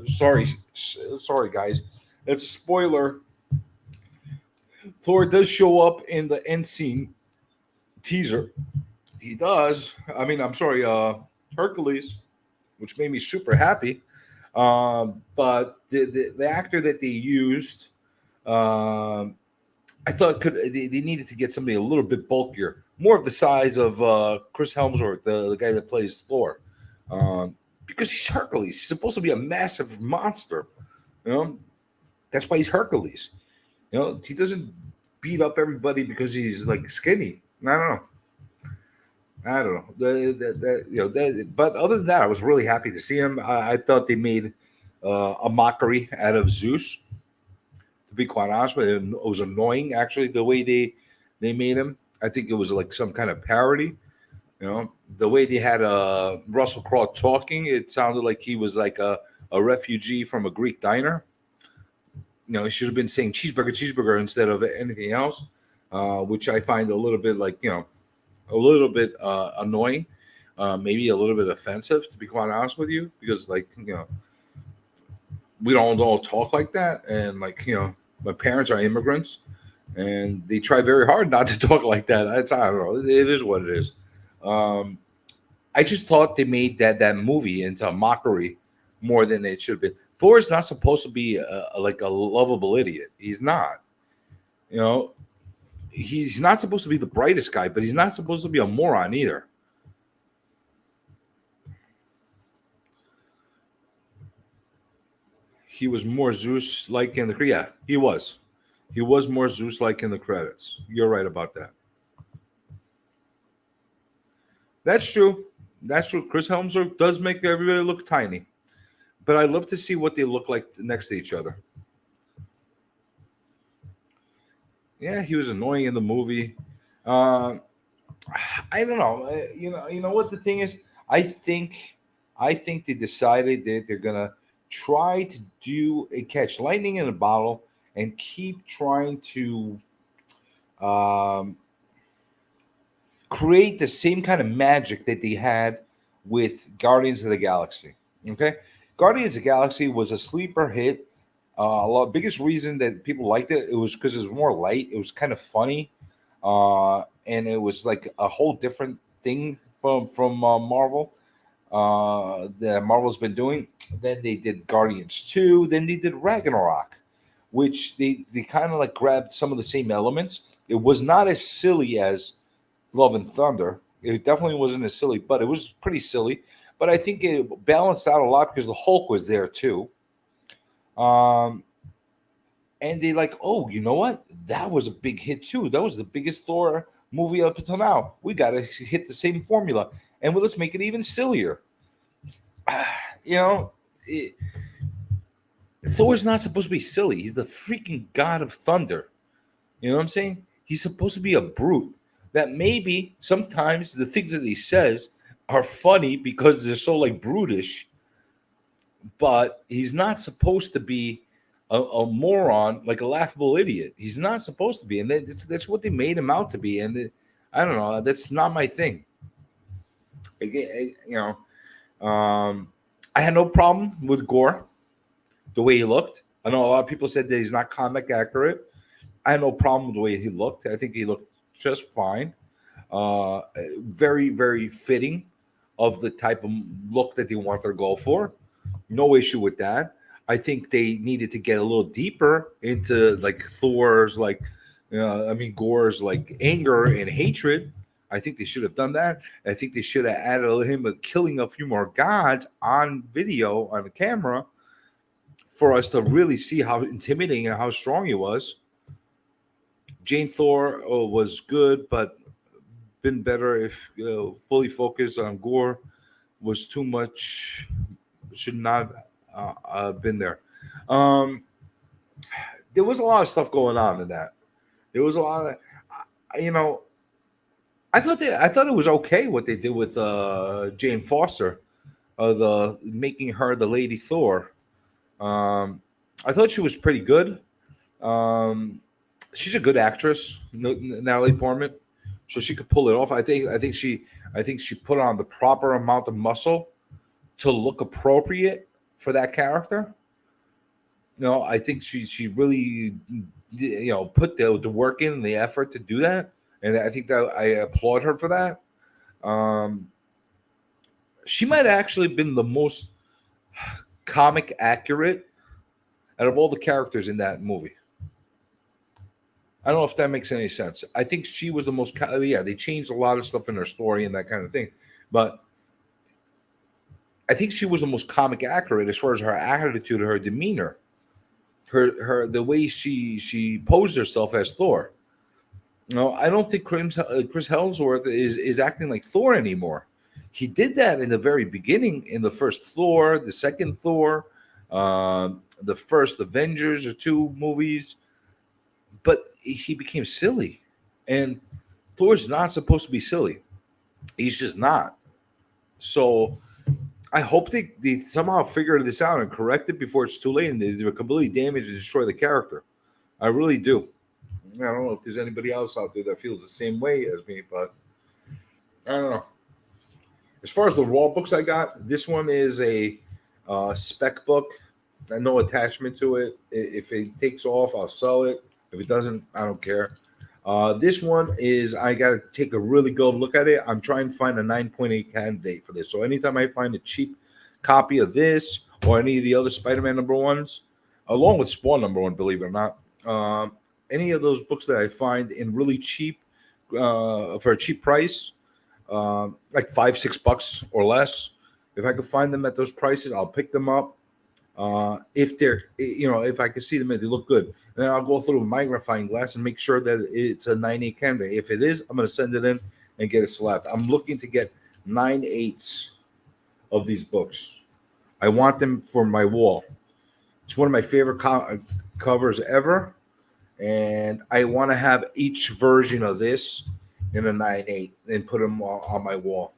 Sorry guys, that's a spoiler. Thor does show up in the end scene teaser. He does. I mean, I'm sorry, Hercules, which made me super happy. But the actor that they used, um, I thought they needed to get somebody a little bit bulkier, more of the size of Chris Hemsworth, the guy that plays Thor, because he's Hercules. He's supposed to be a massive monster. You know, that's why he's Hercules. He doesn't beat up everybody because he's like skinny. I don't know. I don't know. But other than that, I was really happy to see him. I thought they made a mockery out of Zeus. To be quite honest with you, it was annoying actually the way they made him. I think it was like some kind of parody. The way they had Russell Crowe talking, it sounded like he was like a refugee from a Greek diner. He should have been saying cheeseburger, cheeseburger instead of anything else, which I find a little bit like, a little bit annoying, maybe a little bit offensive, to be quite honest with you, because like, we don't all talk like that. And like, my parents are immigrants and they try very hard not to talk like that. I don't know. It is what it is. I just thought they made that movie into a mockery more than it should have been. Thor is not supposed to be like a lovable idiot. He's not. He's not supposed to be the brightest guy, but he's not supposed to be a moron either. He was more Zeus-like in the he was. He was more Zeus-like in the credits. You're right about that. That's true. That's true. Chris Hemsworth does make everybody look tiny, but I'd love to see what they look like next to each other. Yeah, he was annoying in the movie. I don't know. You know what the thing is. I think they decided that they're gonna try to do a catch lightning in a bottle and keep trying to create the same kind of magic that they had with Guardians of the Galaxy. Okay, Guardians of the Galaxy was a sleeper hit. Biggest reason that people liked it was because it was more light. It was kind of funny, and it was like a whole different thing from Marvel that Marvel's been doing. Then they did Guardians 2. Then they did Ragnarok, which they kind of like grabbed some of the same elements. It was not as silly as Love and Thunder. It definitely wasn't as silly, but it was pretty silly. But I think it balanced out a lot because the Hulk was there too. And they like, oh, you know what? That was a big hit too. That was the biggest Thor movie up until now. We got to hit the same formula, and let's make it even sillier. Thor's not supposed to be silly. He's the freaking god of thunder. You know what I'm saying? He's supposed to be a brute. That maybe sometimes the things that he says are funny because they're so like brutish, but he's not supposed to be a moron, like a laughable idiot. He's not supposed to be, and that's what they made him out to be. And I don't know. That's not my thing. I had no problem with Gore, the way he looked. I know a lot of people said that he's not comic accurate. I had no problem with the way he looked. I think he looked just fine. Very, very fitting of the type of look that they want to go for. No issue with that. I think they needed to get a little deeper into like Thor's, like, Gore's like anger and hatred. I think they should have done that. I think they should have added him killing a few more gods on video on the camera for us to really see how intimidating and how strong he was. Jane Thor was good, but been better if fully focused on Gore was too much. Should not been there. Um, there was a lot of stuff going on in that. There was a lot of, you know, I thought it was okay what they did with Jane Foster, the making her the Lady Thor. I thought she was pretty good. She's a good actress, Natalie Portman, so she could pull it off. I think she put on the proper amount of muscle to look appropriate for that character. I think she really put the work in and the effort to do that, and I think that I applaud her for that. She might have actually been the most comic accurate out of all the characters in that movie. I don't know if that makes any sense. I think she was the most. Yeah, they changed a lot of stuff in her story and that kind of thing, but I think she was the most comic accurate as far as her attitude, her demeanor, her the way she posed herself as Thor. I don't think Chris Hemsworth is acting like Thor anymore. He did that in the very beginning, in the first Thor, the second Thor, the first Avengers or two movies, but he became silly, and Thor's not supposed to be silly. He's just not. So I hope they somehow figure this out and correct it before it's too late and they completely damage and destroy the character. I really do. I don't know if there's anybody else out there that feels the same way as me, but I don't know. As far as the Raw books I got, this one is a spec book. No attachment to it. If it takes off, I'll sell it. If it doesn't, I don't care. This one is, I got to take a really good look at it. I'm trying to find a 9.8 candidate for this. So anytime I find a cheap copy of this or any of the other Spider-Man #1s, along with Spawn #1, believe it or not, any of those books that I find in really cheap, for a cheap price, like $5-6 or less, if I could find them at those prices, I'll pick them up. If they're, if I can see them and they look good, then I'll go through a magnifying glass and make sure that it's a 9.8 candidate. If it is, I'm going to send it in and get it slapped. I'm looking to get 9/8 of these books. I want them for my wall. It's one of my favorite covers ever, and I want to have each version of this in a 9/8 and put them on my wall.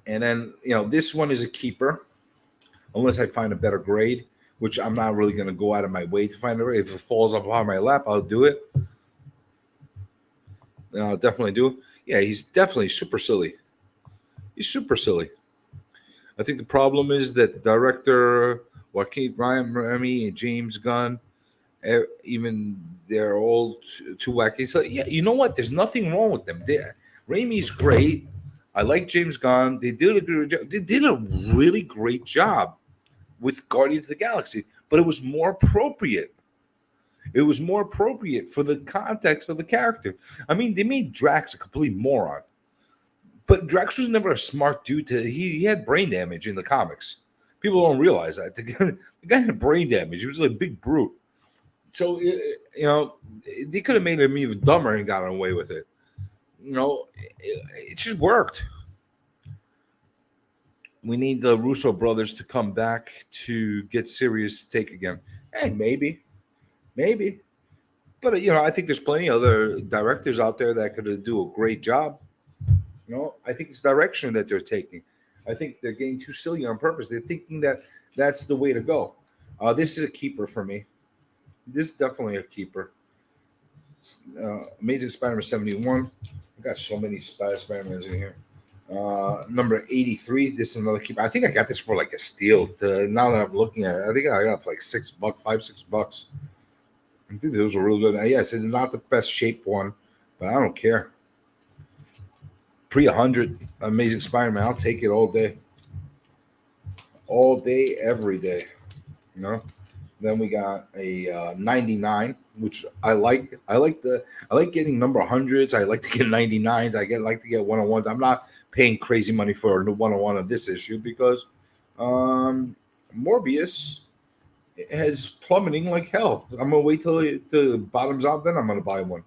And then, this one is a keeper. Unless I find a better grade, which I'm not really going to go out of my way to find it. If it falls off on my lap, I'll do it. Then I'll definitely do it. Yeah, he's definitely super silly. He's super silly. I think the problem is that the director, Ryan Remy and James Gunn, even they're all too wacky. So, yeah, you know what? There's nothing wrong with them. Raimi's great. I like James Gunn. They did a good job. They did a really great job with Guardians of the Galaxy, but it was more appropriate. It was more appropriate for the context of the character. I mean, they made Drax a complete moron, but Drax was never a smart dude. He had brain damage in the comics. People don't realize that. The guy had brain damage. He was like a big brute. So, they could have made him even dumber and got away with it. It just worked. We need the Russo brothers to come back to get serious take again. Hey, maybe. But, I think there's plenty of other directors out there that could do a great job. I think it's direction that they're taking. I think they're getting too silly on purpose. They're thinking that that's the way to go. This is a keeper for me. This is definitely a keeper. Amazing Spider-Man 71. I got so many Spider-Mans in here. Number 83. This is another keeper. I think I got this for like a steal. Now that I'm looking at it, I think I got it for like $6, $5-6. I think those are real good. Yes, it's not the best shaped one, but I don't care. Pre 100 Amazing Spider-Man, I'll take it all day, every day. You know. Then we got a 99, which I like. I like getting number hundreds. I like to get 99s. Like to get 101s. I'm not paying crazy money for a 101 of this issue because Morbius is plummeting like hell. I'm gonna wait till it bottoms out, then I'm gonna buy one.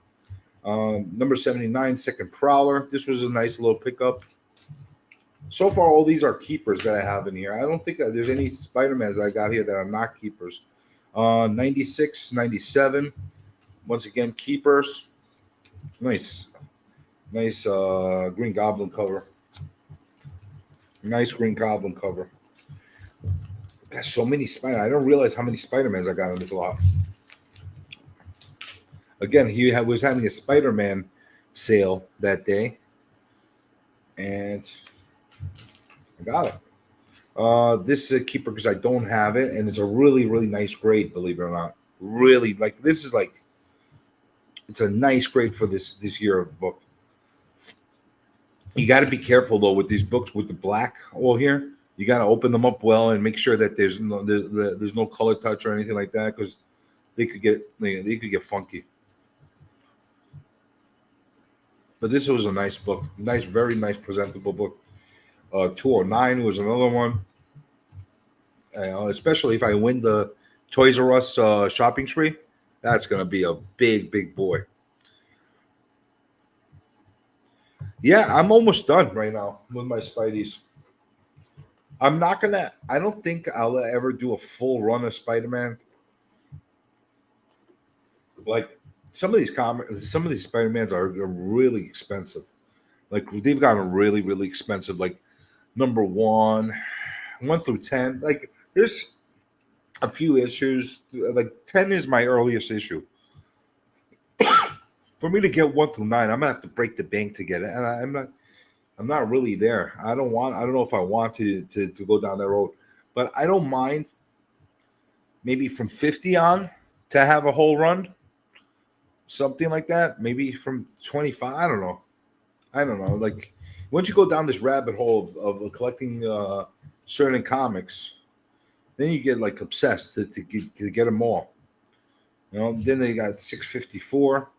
Number 79, Second Prowler. This was a nice little pickup. So far, all these are keepers that I have in here. I don't think that there's any Spider-Mans that I got here that are not keepers. 96, 97. Once again, keepers. Nice Green Goblin cover. Nice Green Goblin cover. Got so many Spider. I don't realize how many Spider-Mans I got in this lot. Again, was having a Spider-Man sale that day, and I got it. This is a keeper because I don't have it, and it's a really, really nice grade, believe it or not. Really, like this is like it's a nice grade for this year of book. You got to be careful though with these books with the black all here. You got to open them up well and make sure that there's no color touch or anything like that because they could get funky. But this was a nice book, nice, very nice, presentable book. 209 was another one. Especially if I win the Toys R Us shopping spree, that's going to be a big, big boy. Yeah, I'm almost done right now with my Spideys. I don't think I'll ever do a full run of Spider-Man. Like some of these Spider-Mans are really expensive. Like they've gotten really, really expensive. Like number 1 through 10. Like there's a few issues. Like 10 is my earliest issue. For me to get 1 through 9, I'm gonna have to break the bank to get it, and I'm not really there. I don't know if I want to go down that road, but I don't mind maybe from 50 on to have a whole run, something like that. Maybe from 25. I don't know. Like once you go down this rabbit hole of collecting certain comics, then you get like obsessed to get them all. You know. Then they got 654.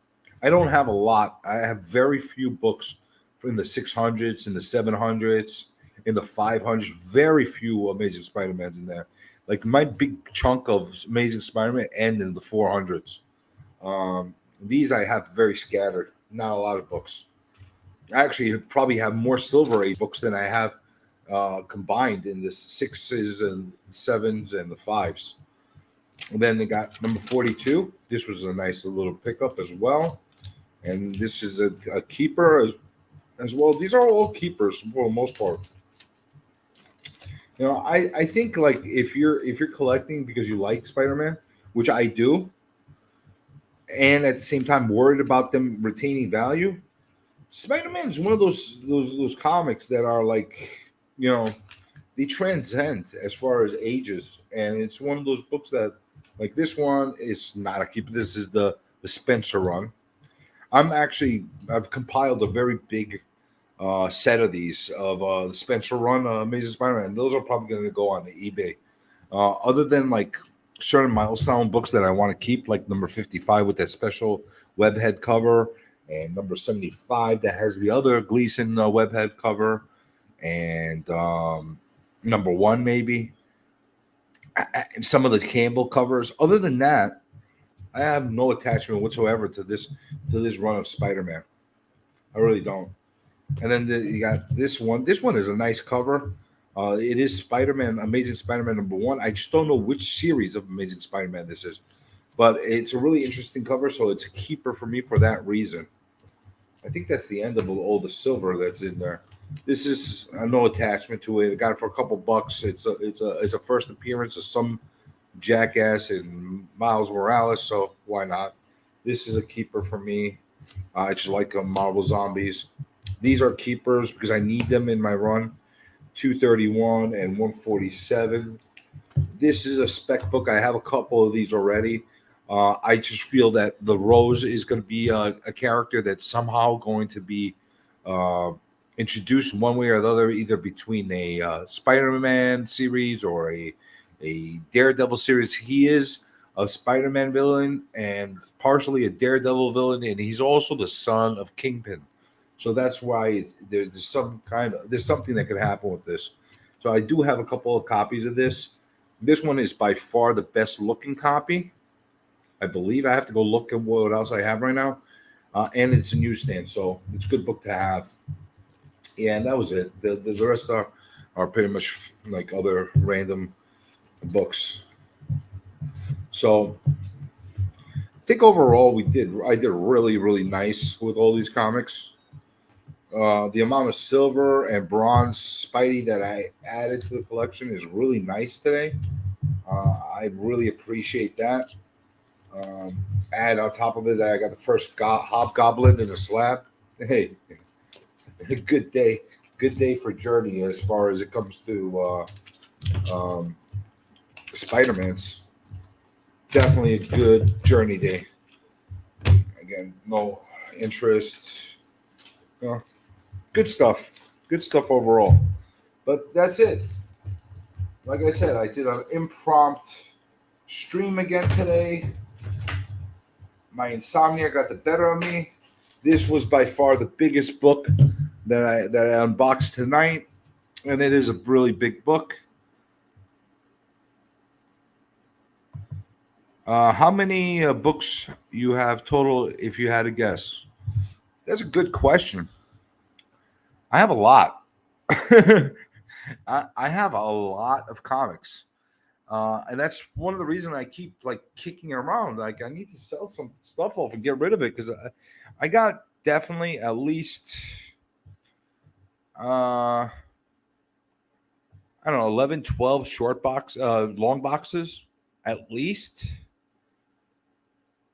I don't have a lot. I have very few books in the 600s, in the 700s, in the 500s. Very few Amazing Spider-Mans in there. Like my big chunk of Amazing Spider-Man end in the 400s. These I have very scattered. Not a lot of books. I actually probably have more Silver Age books than I have combined in the 6s and 7s and the 5s. And then they got number 42. This was a nice little pickup as well. And this is a keeper as well. These are all keepers for the most part. You know, I think like if you're collecting because you like Spider-Man, which I do, and at the same time worried about them retaining value, Spider-Man is one of those comics that are like, you know, they transcend as far as ages, and it's one of those books that like this one is not a keeper. This is the Spencer run. I've compiled a very big set of these of the Spencer run Amazing Spider-Man. And those are probably going to go on the eBay. Other than like certain milestone books that I want to keep, like number 55 with that special webhead cover, and number 75 that has the other Gleason webhead cover, and number 1 maybe. Some of the Campbell covers. Other than that, I have no attachment whatsoever to this run of Spider-Man. I really don't. And then you got this one. This one is a nice cover. It is Spider-Man, Amazing Spider-Man number 1. I just don't know which series of Amazing Spider-Man this is, but it's a really interesting cover, so it's a keeper for me for that reason. I think that's the end of all the silver that's in there. This is no attachment to it. I got it for a couple bucks. It's a first appearance of some jackass and Miles Morales, so why not? This is a keeper for me. I just like Marvel Zombies. These are keepers because I need them in my run. 231 and 147. This is a spec book. I have a couple of these already. I just feel that the Rose is going to be a character that's somehow going to be uh, introduced one way or the other, either between a Spider-Man series or a Daredevil series. He is a Spider-Man villain and partially a Daredevil villain, and he's also the son of Kingpin. So that's why there's there's something that could happen with this. So I do have a couple of copies of this. This one is by far the best looking copy. I believe I have to go look at what else I have right now, and it's a newsstand, so it's a good book to have. Yeah, and that was it. The rest are pretty much like other random books. So I think overall I did really nice with all these comics. The amount of silver and bronze Spidey that I added to the collection is really nice today. I really appreciate that. Add on top of it that I got the first Hobgoblin in a slab. Hey, good day for Journey as far as it comes to Spider-Man's. Definitely a good Journey day. Again, no interest. Good stuff. Good stuff overall. But that's it. Like I said, I did an impromptu stream again today. My insomnia got the better of me. This was by far the biggest book that I unboxed tonight, and it is a really big book. How many books you have total, if you had to guess? That's a good question. I have a lot. I have a lot of comics. And that's one of the reasons I keep like kicking it around. Like I need to sell some stuff off and get rid of it because I got definitely at least I don't know 11, 12 long boxes at least,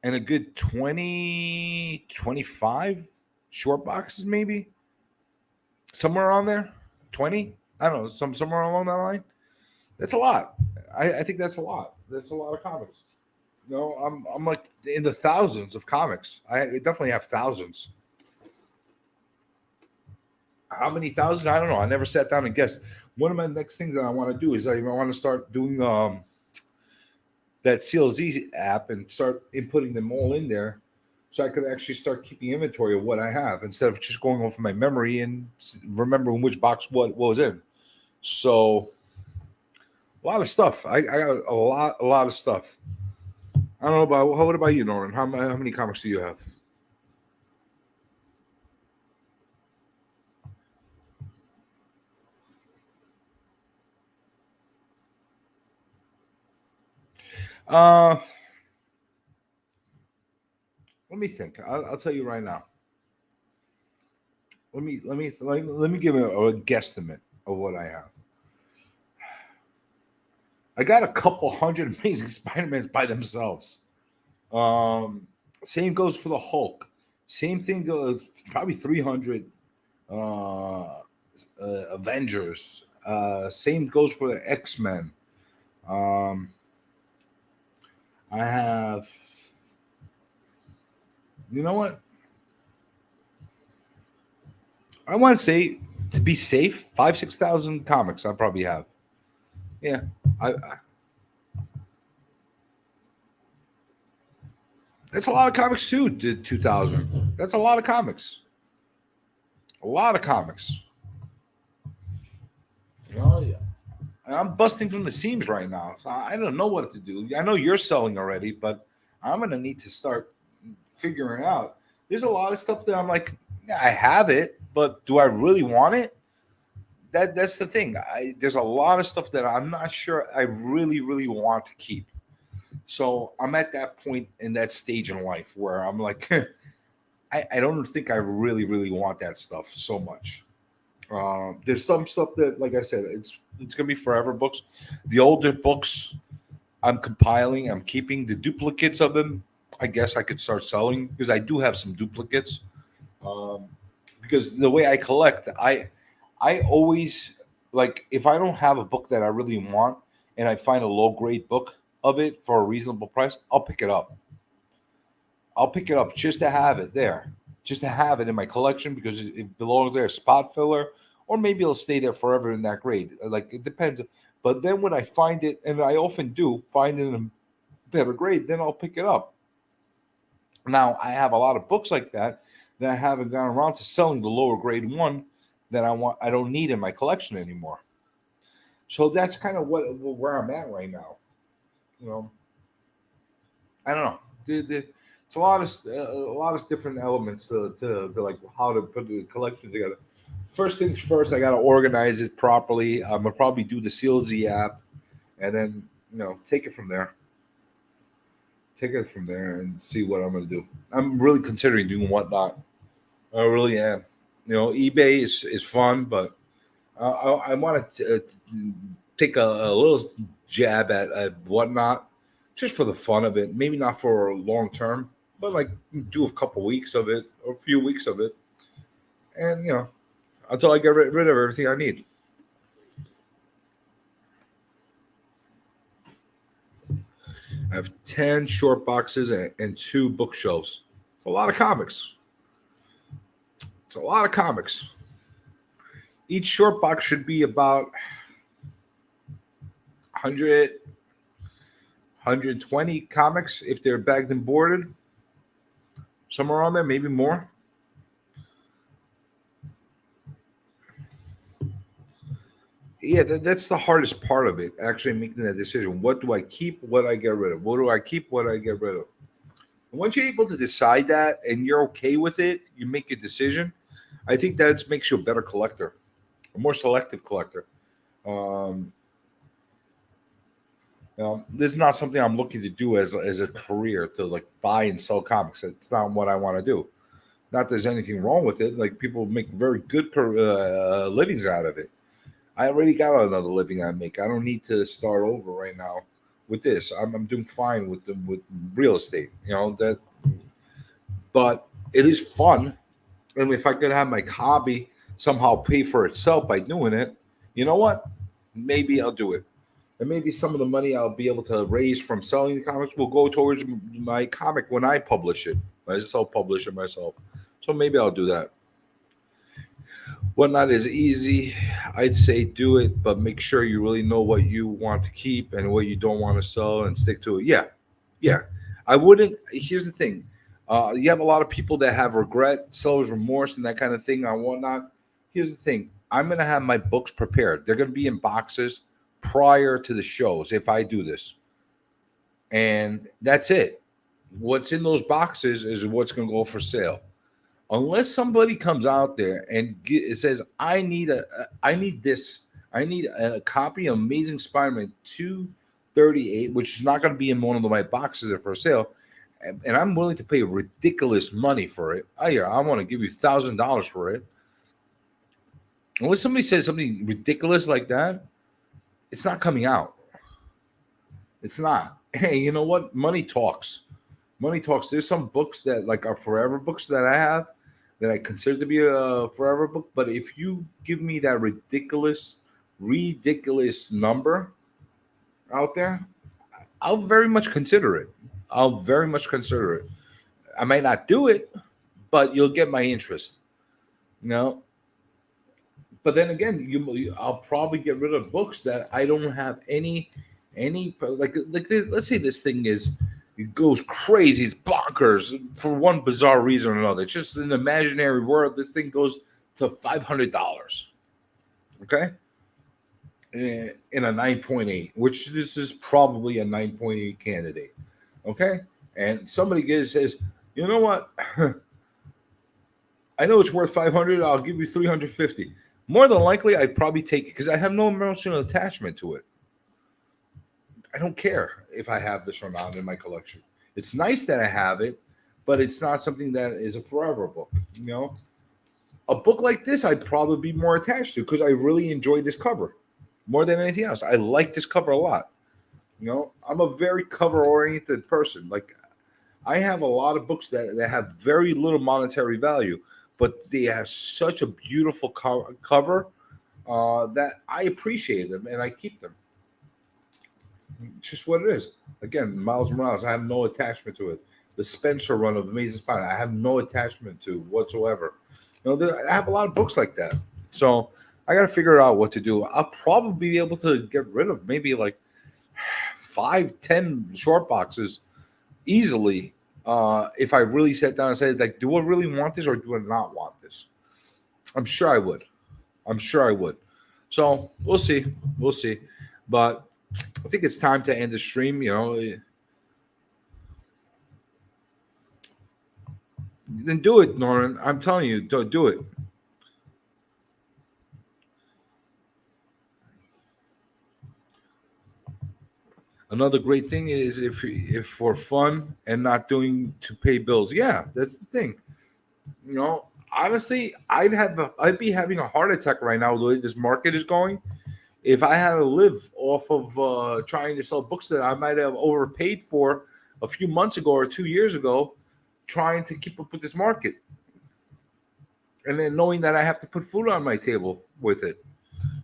and a good 20, 25 short boxes maybe somewhere around there. 20, I don't know, somewhere along that line. That's a lot. I think that's a lot. That's a lot of comics. No, I'm like in the thousands of comics. I definitely have thousands. How many thousands? I don't know. I never sat down and guessed. One of my next things that I want to do is I want to start doing that CLZ app and start inputting them all in there, so I could actually start keeping inventory of what I have instead of just going off my memory and remembering which box what was in. So a lot of stuff. I got a lot of stuff. I don't know about what about you, Norman? How many comics do you have? Uh, let me think. I'll tell you right now. Let me give a guesstimate of what I have. I got a couple hundred Amazing Spider-Mans by themselves. Same goes for the Hulk. Same thing goes probably 300 Avengers. Same goes for the X-Men. I have, you know what? I want to say, to be safe, 5,000-6,000 comics I probably have. Yeah, I that's a lot of comics too. 2,000. That's a lot of comics. A lot of comics. You know, yeah. And I'm busting from the seams right now, so I don't know what to do. I know you're selling already, but I'm gonna need to start figuring out. There's a lot of stuff that I'm like, yeah, I have it, but do I really want it? That's the thing. There's a lot of stuff that I'm not sure I really want to keep. So I'm at that point in that stage in life where I'm like, I don't think I really want that stuff so much. There's some stuff that, like I said, it's gonna be forever books. The older books I'm compiling, I'm keeping the duplicates of them. I guess I could start selling because I do have some duplicates. Um, because the way I collect, I always like if I don't have a book that I really want and I find a low grade book of it for a reasonable price, I'll pick it up. I'll pick it up just to have it there, just to have it in my collection because it belongs there, spot filler, or maybe it'll stay there forever in that grade. Like it depends. But then when I find it, and I often do find it in a better grade, then I'll pick it up. Now I have a lot of books like that I haven't gone around to selling the lower grade one that I don't need in my collection anymore. So that's kind of where I'm at right now. You know, I don't know. It's a lot of different elements to like how to put the collection together. First things first, I got to organize it properly. I'm gonna probably do the CLZ app, and then take it from there. Take it from there and see what I'm gonna do. I'm really considering doing whatnot. I really am. eBay is fun, but I want to take a little jab at whatnot, just for the fun of it. Maybe not for long term, but like do a couple weeks of it or a few weeks of it, and until I get rid of everything I need. I have 10 short boxes and 2 bookshelves. It's a lot of comics. It's a lot of comics. Each short box should be about 100, 120 comics if they're bagged and boarded. Somewhere on there, maybe more. Yeah, that's the hardest part of it, actually making that decision. What do I keep? What do I get rid of? What do I keep? What do I get rid of? And once you're able to decide that and you're okay with it, you make a decision. I think that makes you a better collector, a more selective collector. Um, this is not something I'm looking to do as a career to like buy and sell comics. It's not what I want to do. Not that there's anything wrong with it. Like people make very good livings out of it. I already got another living I make. I don't need to start over right now with this. I'm doing fine with real estate. That, but it is fun, and if I could have my hobby somehow pay for itself by doing it, you know what? Maybe I'll do it, and maybe some of the money I'll be able to raise from selling the comics will go towards my comic when I publish it. I self-publish it myself, so maybe I'll do that. Whatnot is easy. I'd say do it, but make sure you really know what you want to keep and what you don't want to sell and stick to it. Yeah. Yeah. I wouldn't. Here's the thing. You have a lot of people that have regret, seller's remorse, and that kind of thing on whatnot. Here's the thing. I'm going to have my books prepared. They're going to be in boxes prior to the shows if I do this. And that's it. What's in those boxes is what's going to go for sale. Unless somebody comes out there and it says, I need this. I need a copy of Amazing Spider-Man 238, which is not going to be in one of my boxes that are for sale. And I'm willing to pay ridiculous money for it. I want to give you $1,000 for it. Unless somebody says something ridiculous like that, it's not coming out. It's not. Hey, you know what? Money talks. Money talks. There's some books that like are forever books that I have that I consider to be a forever book. But if you give me that ridiculous number out there, I'll very much consider it. I might not do it, but you'll get my interest. But then again, I'll probably get rid of books that I don't have any like. Let's say this thing it goes crazy, it's bonkers for one bizarre reason or another. It's just an imaginary world. This thing goes to $500. Okay, in a 9.8, which this is probably a 9.8 candidate. Okay, and somebody says, you know what? I know it's worth 500. I'll give you 350. More than likely, I'd probably take it because I have no emotional attachment to it. I don't care if I have this or not in my collection. It's nice that I have it, but it's not something that is a forever book. A book like this, I'd probably be more attached to because I really enjoy this cover more than anything else. I like this cover a lot. I'm a very cover-oriented person. Like, I have a lot of books that have very little monetary value, but they have such a beautiful cover that I appreciate them and I keep them. It's just what it is. Again, Miles Morales, I have no attachment to it. the Spencer run of Amazing Spider. I have no attachment to whatsoever. I have a lot of books like that. So I got to figure out what to do. I'll probably be able to get rid of maybe like 5, 10 short boxes easily if I really sat down and said, like, do I really want this or do I not want this? I'm sure I would. So we'll see. But I think it's time to end the stream. Then do it, Norrin. I'm telling you, do it. Another great thing is if for fun and not doing to pay bills. Yeah, that's the thing. Honestly, I'd be having a heart attack right now the way this market is going. If I had to live off of trying to sell books that I might have overpaid for a few months ago or 2 years ago, trying to keep up with this market, and then knowing that I have to put food on my table with it,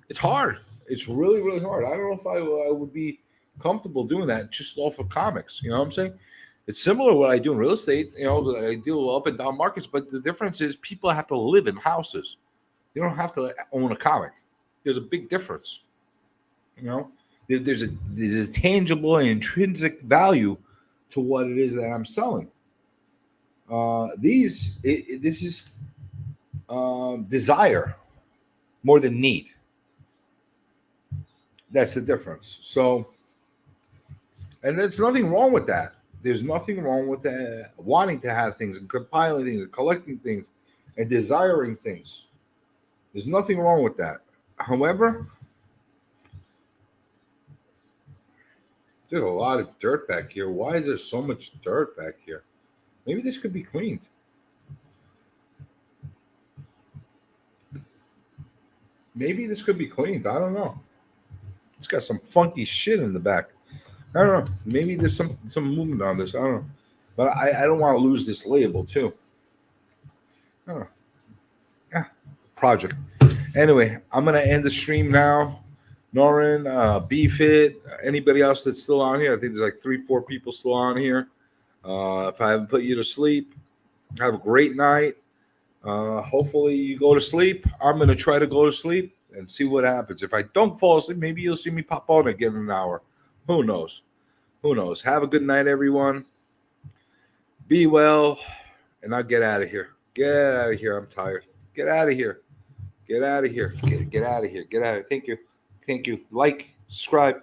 it's hard. It's really, really hard. I don't know if I would be comfortable doing that just off of comics. You know what I'm saying? It's similar to what I do in real estate. I deal up and down markets, but the difference is people have to live in houses. They don't have to own a comic. There's a big difference. There's a tangible and intrinsic value to what it is that I'm selling. This is desire more than need. That's the difference. So, and there's nothing wrong with that. There's nothing wrong with that, wanting to have things and compiling things and collecting things and desiring things. There's nothing wrong with that. However, there's a lot of dirt back here. Why is there so much dirt back here? Maybe this could be cleaned. Maybe this could be cleaned. I don't know. It's got some funky shit in the back. I don't know. Maybe there's some movement on this. I don't know. But I don't want to lose this label too. I don't know. Yeah. Project. Anyway, I'm going to end the stream now. Norin, BFit, anybody else that's still on here. I think there's like 3-4 people still on here. If I haven't put you to sleep, have a great night. Hopefully you go to sleep. I'm going to try to go to sleep and see what happens. If I don't fall asleep, maybe you'll see me pop on again in an hour. Who knows? Have a good night, everyone. Be well, and I'll get out of here. Get out of here. I'm tired. Get out of here. Get out of here. Get out of here. Get out of here. Thank you. Like, subscribe.